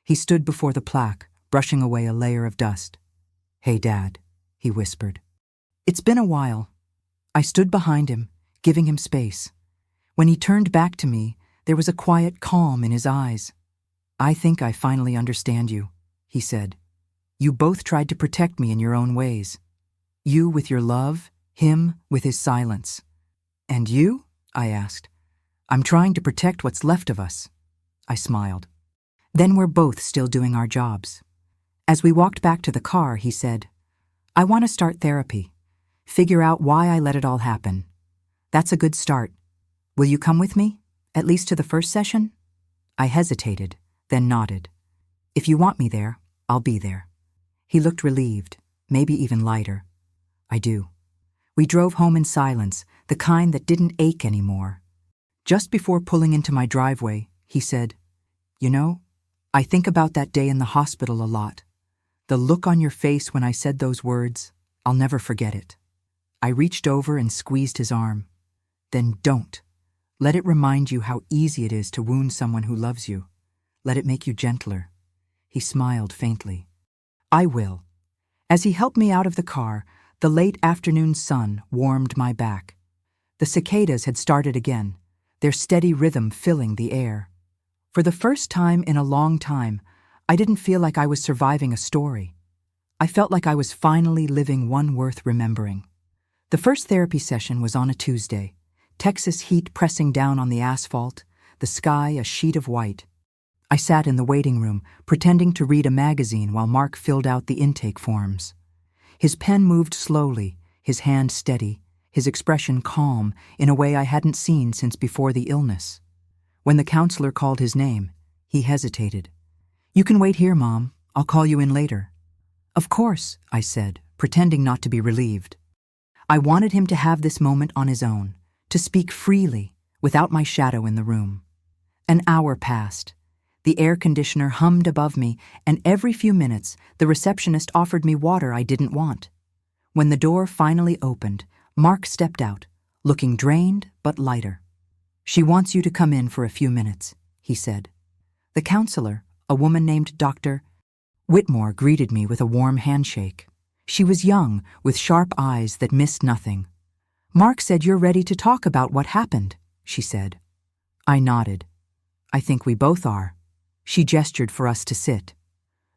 He stood before the plaque, brushing away a layer of dust. Hey, Dad, he whispered. It's been a while. I stood behind him, giving him space. When he turned back to me, there was a quiet calm in his eyes. I think I finally understand you, he said. You both tried to protect me in your own ways. You with your love, him with his silence. And you? I asked. I'm trying to protect what's left of us. I smiled. Then we're both still doing our jobs. As we walked back to the car, he said, I want to start therapy. Figure out why I let it all happen. That's a good start. Will you come with me? At least to the first session? I hesitated, then nodded. If you want me there, I'll be there. He looked relieved, maybe even lighter. I do. We drove home in silence, the kind that didn't ache anymore. Just before pulling into my driveway, he said, You know, I think about that day in the hospital a lot. The look on your face when I said those words, I'll never forget it. I reached over and squeezed his arm. Then don't. Let it remind you how easy it is to wound someone who loves you. Let it make you gentler. He smiled faintly. I will. As he helped me out of the car, the late afternoon sun warmed my back. The cicadas had started again, their steady rhythm filling the air. For the first time in a long time, I didn't feel like I was surviving a story. I felt like I was finally living one worth remembering. The first therapy session was on a Tuesday. Texas heat pressing down on the asphalt, the sky a sheet of white. I sat in the waiting room, pretending to read a magazine while Mark filled out the intake forms. His pen moved slowly, his hand steady, his expression calm in a way I hadn't seen since before the illness. When the counselor called his name, he hesitated. You can wait here, Mom. I'll call you in later. Of course, I said, pretending not to be relieved. I wanted him to have this moment on his own, to speak freely, without my shadow in the room. An hour passed. The air conditioner hummed above me, and every few minutes the receptionist offered me water I didn't want. When the door finally opened, Mark stepped out, looking drained but lighter. She wants you to come in for a few minutes, he said. The counselor, a woman named Dr. Whitmore, greeted me with a warm handshake. She was young, with sharp eyes that missed nothing. Mark said you're ready to talk about what happened, she said. I nodded. I think we both are. She gestured for us to sit.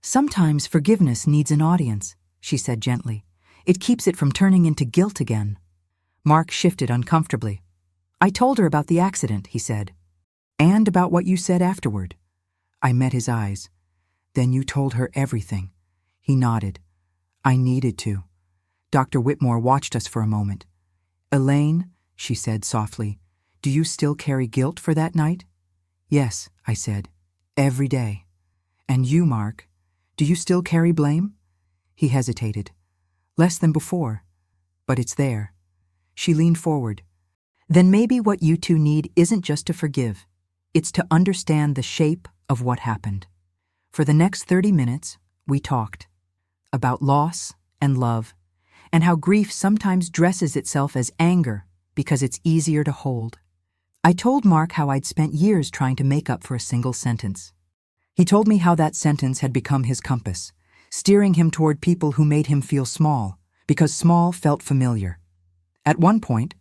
Sometimes forgiveness needs an audience, she said gently. It keeps it from turning into guilt again. Mark shifted uncomfortably. I told her about the accident, he said. And about what you said afterward. I met his eyes. Then you told her everything. He nodded. I needed to. Dr. Whitmore watched us for a moment. Elaine, she said softly, do you still carry guilt for that night? Yes, I said. Every day. And you, Mark, do you still carry blame? He hesitated. Less than before. But it's there. She leaned forward. Then maybe what you two need isn't just to forgive. It's to understand the shape of what happened. For the next 30 minutes, we talked. About loss and love, and how grief sometimes dresses itself as anger because it's easier to hold. I told Mark how I'd spent years trying to make up for a single sentence. He told me how that sentence had become his compass, steering him toward people who made him feel small, because small felt familiar. At one point,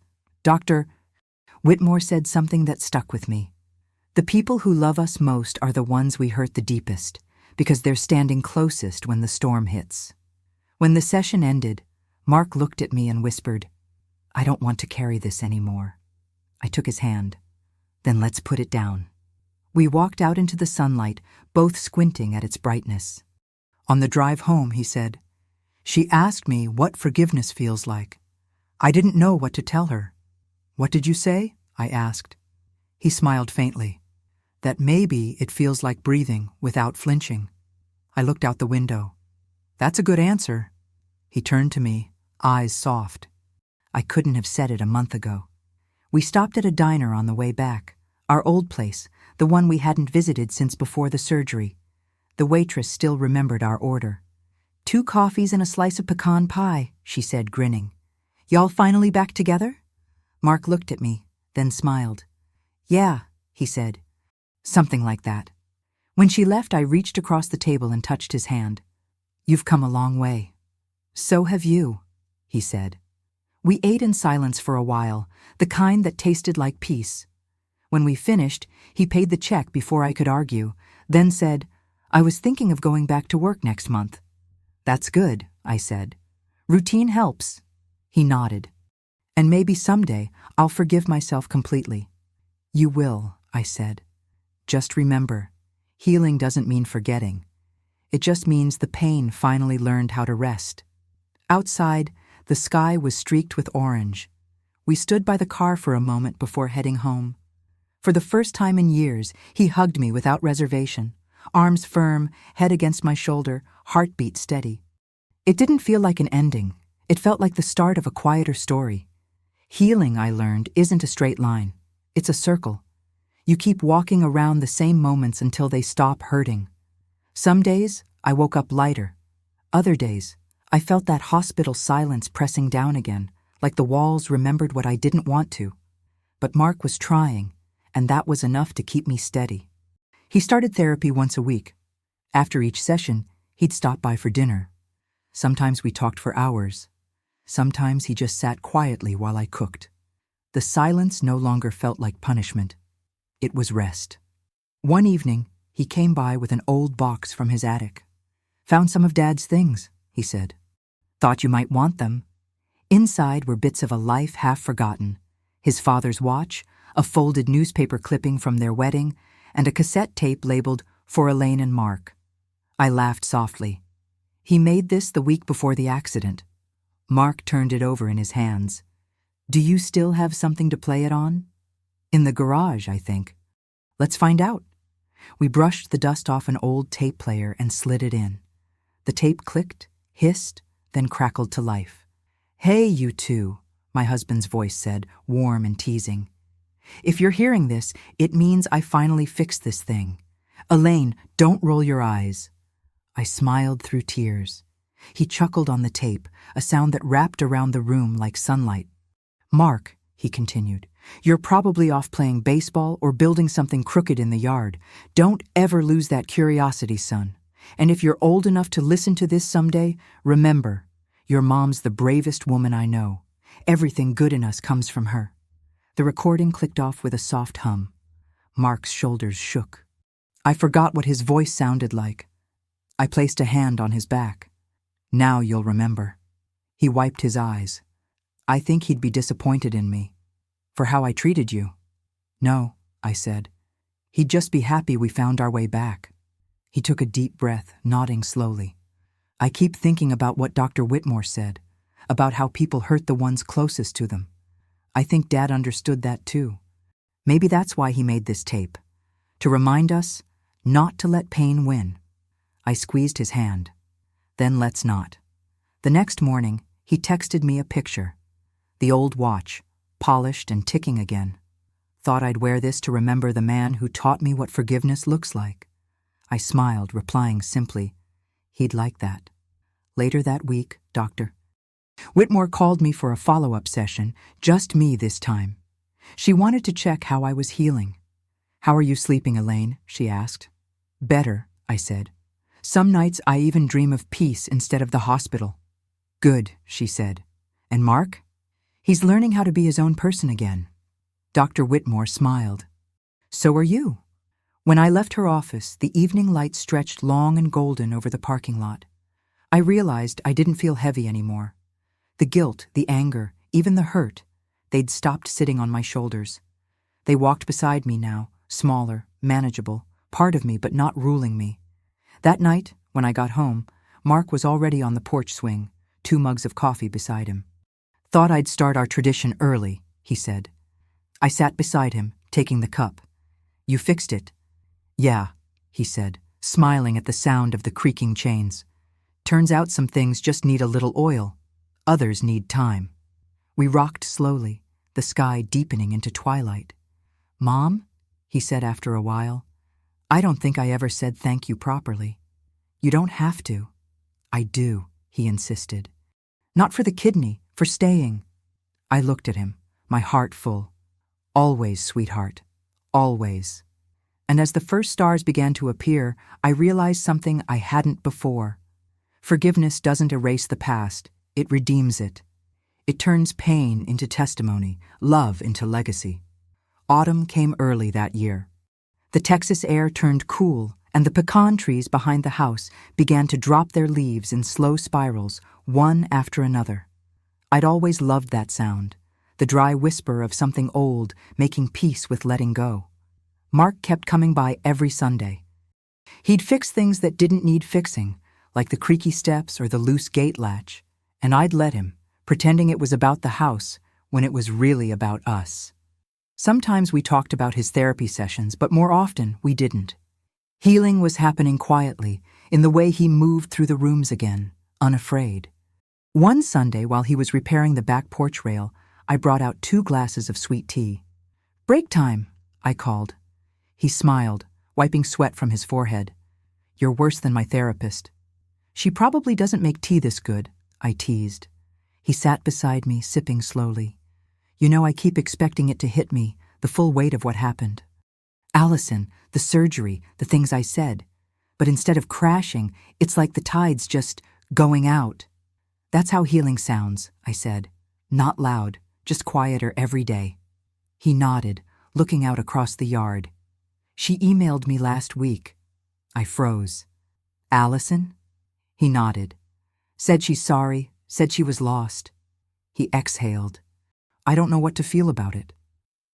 Dr. Whitmore said something that stuck with me. The people who love us most are the ones we hurt the deepest, because they're standing closest when the storm hits. When the session ended, Mark looked at me and whispered, "I don't want to carry this anymore." I took his hand. "Then let's put it down." We walked out into the sunlight, both squinting at its brightness. On the drive home, he said, "She asked me what forgiveness feels like. I didn't know what to tell her." "What did you say?" I asked. He smiled faintly. "That maybe it feels like breathing without flinching." I looked out the window. "That's a good answer." He turned to me, eyes soft. "I couldn't have said it a month ago." We stopped at a diner on the way back, our old place, the one we hadn't visited since before the surgery. The waitress still remembered our order. "2 coffees and a slice of pecan pie," she said, grinning. "Y'all finally back together?" Mark looked at me, then smiled. "Yeah," he said. Something like that. When she left, I reached across the table and touched his hand. "You've come a long way." "So have you," he said. We ate in silence for a while, the kind that tasted like peace. When we finished, he paid the check before I could argue, then said, "I was thinking of going back to work next month." "That's good," I said. "Routine helps." He nodded. "And maybe someday I'll forgive myself completely." "You will," I said. "Just remember, healing doesn't mean forgetting. It just means the pain finally learned how to rest." Outside, the sky was streaked with orange. We stood by the car for a moment before heading home. For the first time in years, he hugged me without reservation, arms firm, head against my shoulder, heartbeat steady. It didn't feel like an ending. It felt like the start of a quieter story. Healing, I learned, isn't a straight line. It's a circle. You keep walking around the same moments until they stop hurting. Some days, I woke up lighter. Other days, I felt that hospital silence pressing down again, like the walls remembered what I didn't want to. But Mark was trying, and that was enough to keep me steady. He started therapy once a week. After each session, he'd stop by for dinner. Sometimes we talked for hours. Sometimes he just sat quietly while I cooked. The silence no longer felt like punishment. It was rest. One evening, he came by with an old box from his attic. "Found some of Dad's things," he said. "Thought you might want them." Inside were bits of a life half forgotten: his father's watch, a folded newspaper clipping from their wedding, and a cassette tape labeled "For Elaine and Mark." I laughed softly. "He made this the week before the accident." Mark turned it over in his hands. "Do you still have something to play it on?" "In the garage, I think." "Let's find out." We brushed the dust off an old tape player and slid it in. The tape clicked, hissed, then crackled to life. "Hey, you two," my husband's voice said, warm and teasing. "If you're hearing this, it means I finally fixed this thing. Elaine, don't roll your eyes." I smiled through tears. He chuckled on the tape, a sound that wrapped around the room like sunlight. "Mark," he continued, "you're probably off playing baseball or building something crooked in the yard. Don't ever lose that curiosity, son. And if you're old enough to listen to this someday, remember, your mom's the bravest woman I know. Everything good in us comes from her." The recording clicked off with a soft hum. Mark's shoulders shook. I forgot what his voice sounded like. I placed a hand on his back. "Now you'll remember." He wiped his eyes. "I think he'd be disappointed in me. For how I treated you." "No," I said. "He'd just be happy we found our way back." He took a deep breath, nodding slowly. "I keep thinking about what Dr. Whitmore said, about how people hurt the ones closest to them. I think Dad understood that too. Maybe that's why he made this tape, to remind us not to let pain win." I squeezed his hand. "Then let's not." The next morning, he texted me a picture. The old watch, polished and ticking again. "Thought I'd wear this to remember the man who taught me what forgiveness looks like." I smiled, replying simply, "He'd like that." Later that week, doctor. Whitmore called me for a follow-up session, just me this time. She wanted to check how I was healing. "How are you sleeping, Elaine?" she asked. "Better," I said. "Some nights I even dream of peace instead of the hospital." "Good," she said. "And Mark?" "He's learning how to be his own person again." Dr. Whitmore smiled. "So are you." When I left her office, the evening light stretched long and golden over the parking lot. I realized I didn't feel heavy anymore. The guilt, the anger, even the hurt, they'd stopped sitting on my shoulders. They walked beside me now, smaller, manageable, part of me but not ruling me. That night, when I got home, Mark was already on the porch swing, 2 mugs of coffee beside him. "Thought I'd start our tradition early," he said. I sat beside him, taking the cup. "You fixed it?" "Yeah," he said, smiling at the sound of the creaking chains. "Turns out some things just need a little oil. Others need time." We rocked slowly, the sky deepening into twilight. "Mom," he said after a while, "I don't think I ever said thank you properly." "You don't have to." "I do," he insisted. "Not for the kidney, for staying." I looked at him, my heart full. "Always, sweetheart. Always." And as the first stars began to appear, I realized something I hadn't before. Forgiveness doesn't erase the past, it redeems it. It turns pain into testimony, love into legacy. Autumn came early that year. The Texas air turned cool, and the pecan trees behind the house began to drop their leaves in slow spirals, one after another. I'd always loved that sound, the dry whisper of something old making peace with letting go. Mark kept coming by every Sunday. He'd fix things that didn't need fixing, like the creaky steps or the loose gate latch, and I'd let him, pretending it was about the house when it was really about us. Sometimes we talked about his therapy sessions, but more often we didn't. Healing was happening quietly, in the way he moved through the rooms again, unafraid. One Sunday, while he was repairing the back porch rail, I brought out 2 glasses of sweet tea. "Break time," I called. He smiled, wiping sweat from his forehead. "You're worse than my therapist." "She probably doesn't make tea this good," I teased. He sat beside me, sipping slowly. "You know, I keep expecting it to hit me, the full weight of what happened. Allison, the surgery, the things I said. But instead of crashing, it's like the tide's just going out." "That's how healing sounds," I said. "Not loud, just quieter every day." He nodded, looking out across the yard. "She emailed me last week." I froze. "Allison?" He nodded. "Said she's sorry, said she was lost." He exhaled. "I don't know what to feel about it."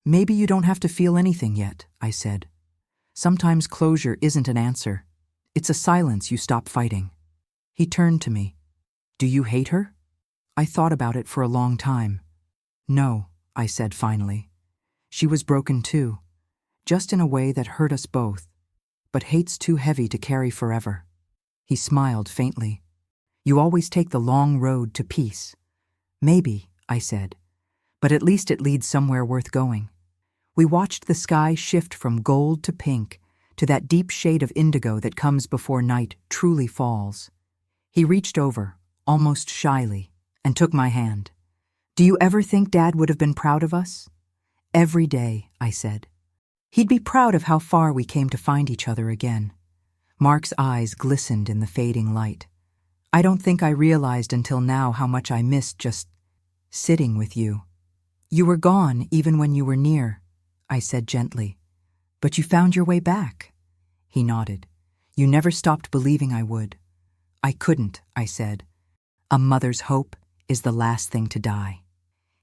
"Maybe you don't have to feel anything yet," I said. "Sometimes closure isn't an answer. It's a silence you stop fighting." He turned to me. "Do you hate her?" I thought about it for a long time. "No," I said finally. "She was broken too, just in a way that hurt us both. But hate's too heavy to carry forever." He smiled faintly. "You always take the long road to peace." "Maybe," I said, "but at least it leads somewhere worth going." We watched the sky shift from gold to pink, to that deep shade of indigo that comes before night truly falls. He reached over, almost shyly, and took my hand. "Do you ever think Dad would have been proud of us?" "Every day," I said. "He'd be proud of how far we came to find each other again." Mark's eyes glistened in the fading light. "I don't think I realized until now how much I missed just sitting with you. You were gone even when you were near," I said gently. "But you found your way back." He nodded. "You never stopped believing I would." "I couldn't," I said. "A mother's hope is the last thing to die."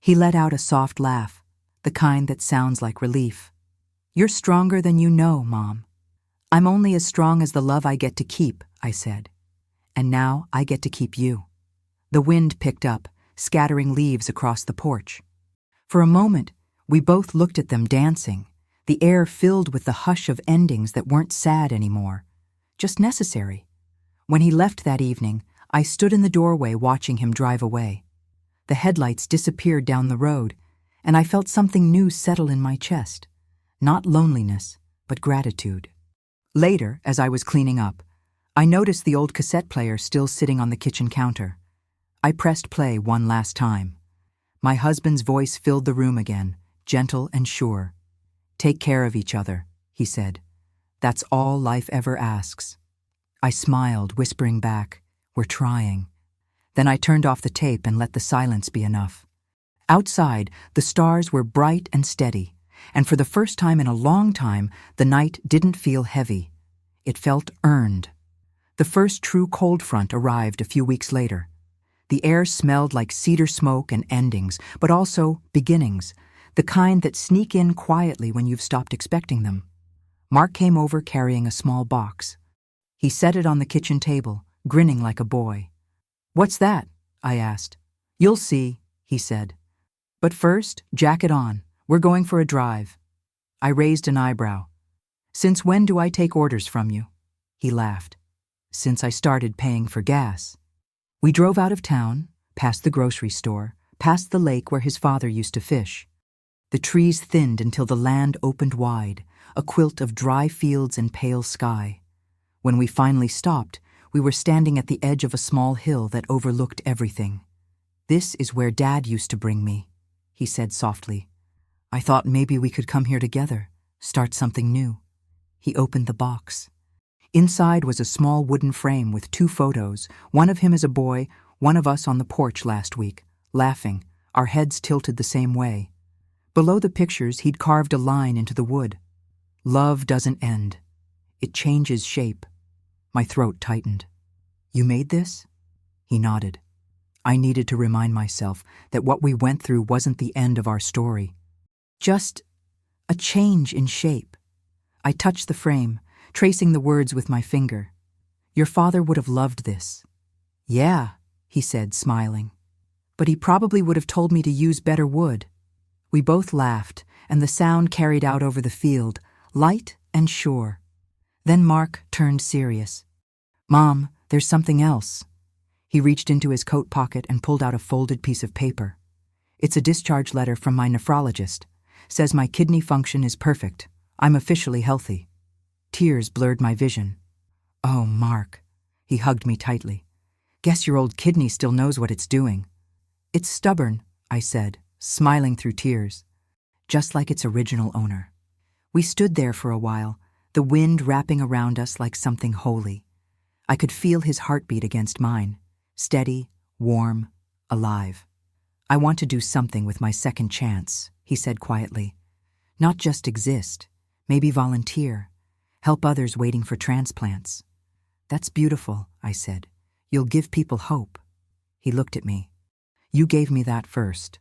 He let out a soft laugh, the kind that sounds like relief. "You're stronger than you know, Mom." "I'm only as strong as the love I get to keep," I said. "And now I get to keep you." The wind picked up, scattering leaves across the porch. For a moment, we both looked at them dancing, the air filled with the hush of endings that weren't sad anymore, just necessary. When he left that evening, I stood in the doorway watching him drive away. The headlights disappeared down the road, and I felt something new settle in my chest. Not loneliness, but gratitude. Later, as I was cleaning up, I noticed the old cassette player still sitting on the kitchen counter. I pressed play one last time. My husband's voice filled the room again, gentle and sure. "Take care of each other," he said. "That's all life ever asks." I smiled, whispering back, "We're trying." Then I turned off the tape and let the silence be enough. Outside, the stars were bright and steady, and for the first time in a long time, the night didn't feel heavy. It felt earned. The first true cold front arrived a few weeks later. The air smelled like cedar smoke and endings, but also beginnings, the kind that sneak in quietly when you've stopped expecting them. Mark came over carrying a small box. He set it on the kitchen table, grinning like a boy. "What's that?" I asked. "You'll see," he said. "But first, jacket on. We're going for a drive." I raised an eyebrow. "Since when do I take orders from you?" He laughed. "Since I started paying for gas." We drove out of town, past the grocery store, past the lake where his father used to fish. The trees thinned until the land opened wide, a quilt of dry fields and pale sky. When we finally stopped, we were standing at the edge of a small hill that overlooked everything. "This is where Dad used to bring me," he said softly. "I thought maybe we could come here together, start something new." He opened the box. Inside was a small wooden frame with 2 photos, one of him as a boy, one of us on the porch last week, laughing, our heads tilted the same way. Below the pictures, he'd carved a line into the wood. "Love doesn't end. It changes shape." My throat tightened. "You made this?" He nodded. I needed to remind myself that what we went through wasn't the end of our story. Just a change in shape. I touched the frame, tracing the words with my finger. "Your father would have loved this." "Yeah," he said, smiling. "But he probably would have told me to use better wood." We both laughed, and the sound carried out over the field, light and sure. Then Mark turned serious. "Mom, there's something else." He reached into his coat pocket and pulled out a folded piece of paper. "It's a discharge letter from my nephrologist. Says my kidney function is perfect. I'm officially healthy." Tears blurred my vision. "Oh, Mark." He hugged me tightly. "Guess your old kidney still knows what it's doing." "It's stubborn," I said, smiling through tears. "Just like its original owner." We stood there for a while, the wind wrapping around us like something holy. I could feel his heartbeat against mine, steady, warm, alive. "I want to do something with my second chance," he said quietly. "Not just exist, maybe volunteer, help others waiting for transplants." "That's beautiful," I said. "You'll give people hope." He looked at me. "You gave me that first."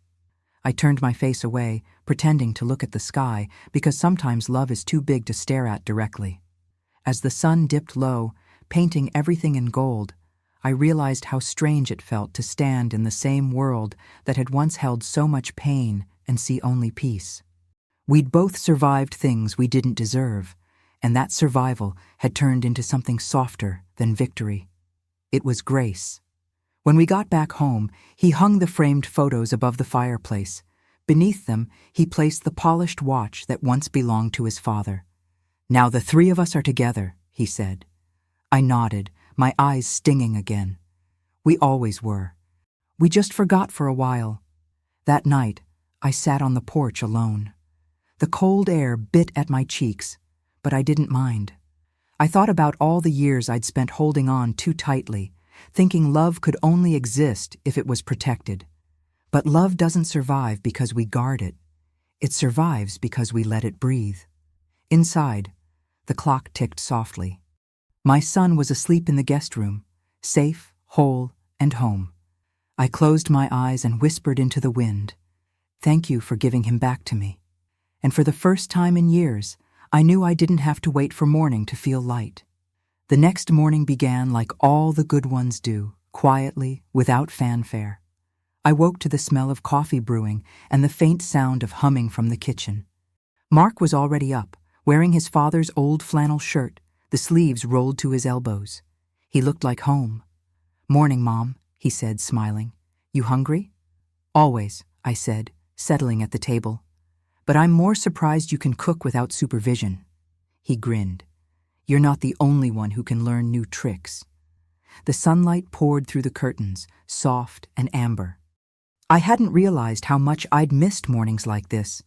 I turned my face away, pretending to look at the sky, because sometimes love is too big to stare at directly. As the sun dipped low, painting everything in gold, I realized how strange it felt to stand in the same world that had once held so much pain and see only peace. We'd both survived things we didn't deserve, and that survival had turned into something softer than victory. It was grace. When we got back home, he hung the framed photos above the fireplace. Beneath them, he placed the polished watch that once belonged to his father. "Now the 3 of us are together," he said. I nodded, my eyes stinging again. We always were. We just forgot for a while. That night, I sat on the porch alone. The cold air bit at my cheeks, but I didn't mind. I thought about all the years I'd spent holding on too tightly, thinking love could only exist if it was protected. But love doesn't survive because we guard it. It survives because we let it breathe. Inside, the clock ticked softly. My son was asleep in the guest room, safe, whole, and home. I closed my eyes and whispered into the wind, "Thank you for giving him back to me." And for the first time in years, I knew I didn't have to wait for morning to feel light. The next morning began like all the good ones do, quietly, without fanfare. I woke to the smell of coffee brewing and the faint sound of humming from the kitchen. Mark was already up, wearing his father's old flannel shirt, the sleeves rolled to his elbows. He looked like home. "Morning, Mom," he said, smiling. "You hungry?" "Always," I said, settling at the table. "But I'm more surprised you can cook without supervision." He grinned. "You're not the only one who can learn new tricks." The sunlight poured through the curtains, soft and amber. I hadn't realized how much I'd missed mornings like this,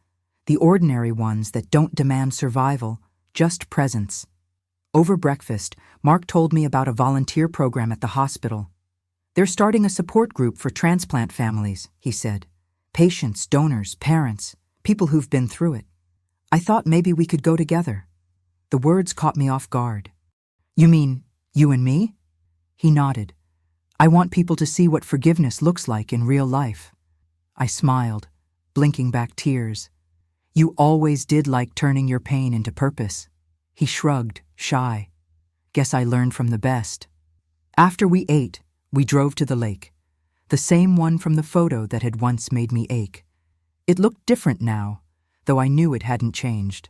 the ordinary ones that don't demand survival, just presence. Over breakfast, Mark told me about a volunteer program at the hospital. They're starting a support group for transplant families, he said. Patients, donors, parents, people who've been through it. I thought maybe we could go together. The words caught me off guard. You mean, you and me? He nodded. I want people to see what forgiveness looks like in real life. I smiled, blinking back tears. You always did like turning your pain into purpose. He shrugged, shy. Guess I learned from the best. After we ate, we drove to the lake. The same one from the photo that had once made me ache. It looked different now, though I knew it hadn't changed.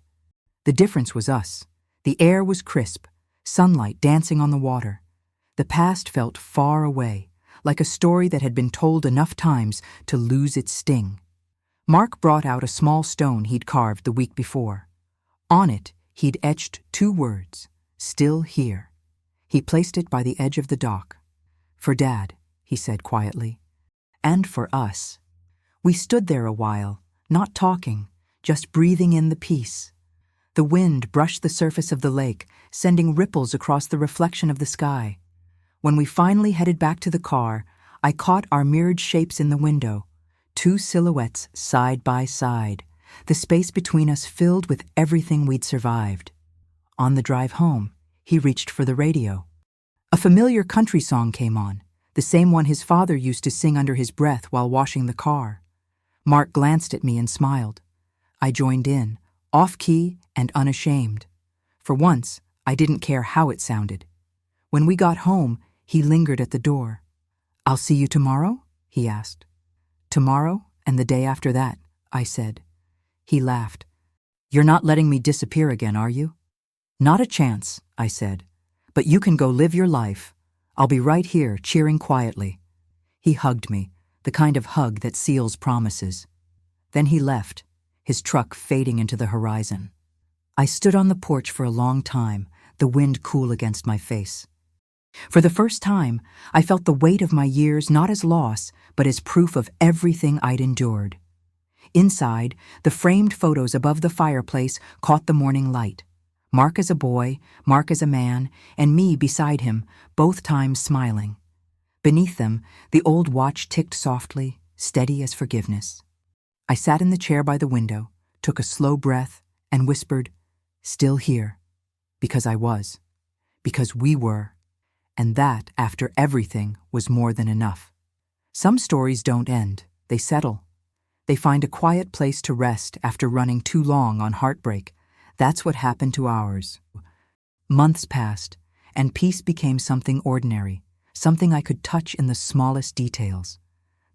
The difference was us. The air was crisp, sunlight dancing on the water. The past felt far away, like a story that had been told enough times to lose its sting. Mark brought out a small stone he'd carved the week before. On it, he'd etched 2 words, "Still here." He placed it by the edge of the dock. "For Dad," he said quietly. "And for us." We stood there a while, not talking, just breathing in the peace. The wind brushed the surface of the lake, sending ripples across the reflection of the sky. When we finally headed back to the car, I caught our mirrored shapes in the window, 2 silhouettes side by side, the space between us filled with everything we'd survived. On the drive home, he reached for the radio. A familiar country song came on, the same one his father used to sing under his breath while washing the car. Mark glanced at me and smiled. I joined in, off-key and unashamed. For once, I didn't care how it sounded. When we got home, he lingered at the door. "I'll see you tomorrow?" he asked. "Tomorrow and the day after that," I said. He laughed. "You're not letting me disappear again, are you?" "Not a chance," I said. "But you can go live your life. I'll be right here, cheering quietly." He hugged me, the kind of hug that seals promises. Then he left, his truck fading into the horizon. I stood on the porch for a long time, the wind cool against my face. For the first time, I felt the weight of my years not as loss, but as proof of everything I'd endured. Inside, the framed photos above the fireplace caught the morning light. Mark as a boy, Mark as a man, and me beside him, both times smiling. Beneath them, the old watch ticked softly, steady as forgiveness. I sat in the chair by the window, took a slow breath, and whispered, "Still here." Because I was. Because we were. And that, after everything, was more than enough. Some stories don't end, they settle. They find a quiet place to rest after running too long on heartbreak. That's what happened to ours. Months passed, and peace became something ordinary, something I could touch in the smallest details.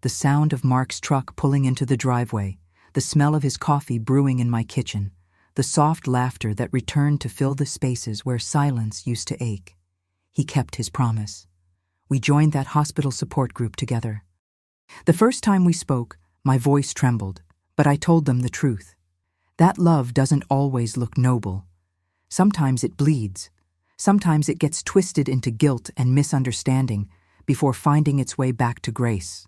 The sound of Mark's truck pulling into the driveway, the smell of his coffee brewing in my kitchen, the soft laughter that returned to fill the spaces where silence used to ache. He kept his promise. We joined that hospital support group together. The first time we spoke, my voice trembled, but I told them the truth. That love doesn't always look noble. Sometimes it bleeds. Sometimes it gets twisted into guilt and misunderstanding before finding its way back to grace.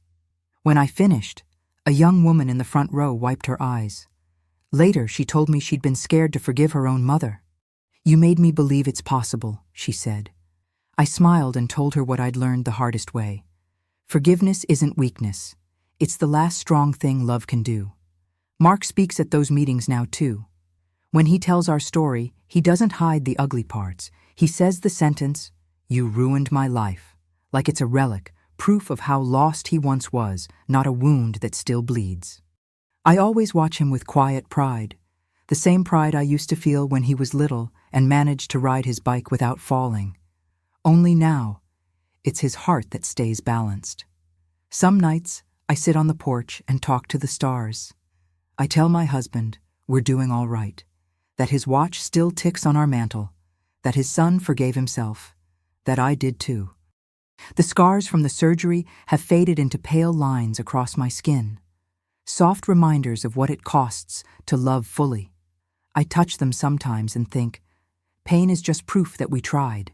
When I finished, a young woman in the front row wiped her eyes. Later, she told me she'd been scared to forgive her own mother. "You made me believe it's possible," she said. I smiled and told her what I'd learned the hardest way. Forgiveness isn't weakness. It's the last strong thing love can do. Mark speaks at those meetings now too. When he tells our story, he doesn't hide the ugly parts. He says the sentence, "You ruined my life," like it's a relic, proof of how lost he once was, not a wound that still bleeds. I always watch him with quiet pride, the same pride I used to feel when he was little and managed to ride his bike without falling. Only now, it's his heart that stays balanced. Some nights, I sit on the porch and talk to the stars. I tell my husband we're doing all right, that his watch still ticks on our mantle, that his son forgave himself, that I did too. The scars from the surgery have faded into pale lines across my skin, soft reminders of what it costs to love fully. I touch them sometimes and think, pain is just proof that we tried.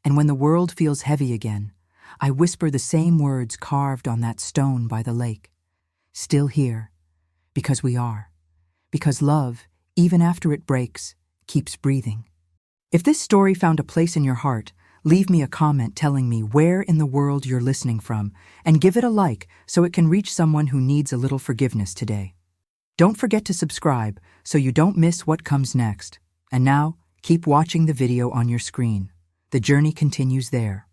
And when the world feels heavy again, I whisper the same words carved on that stone by the lake. Still here, because we are. Because love, even after it breaks, keeps breathing. If this story found a place in your heart, leave me a comment telling me where in the world you're listening from, and give it a like so it can reach someone who needs a little forgiveness today. Don't forget to subscribe so you don't miss what comes next. And now, keep watching the video on your screen. The journey continues there.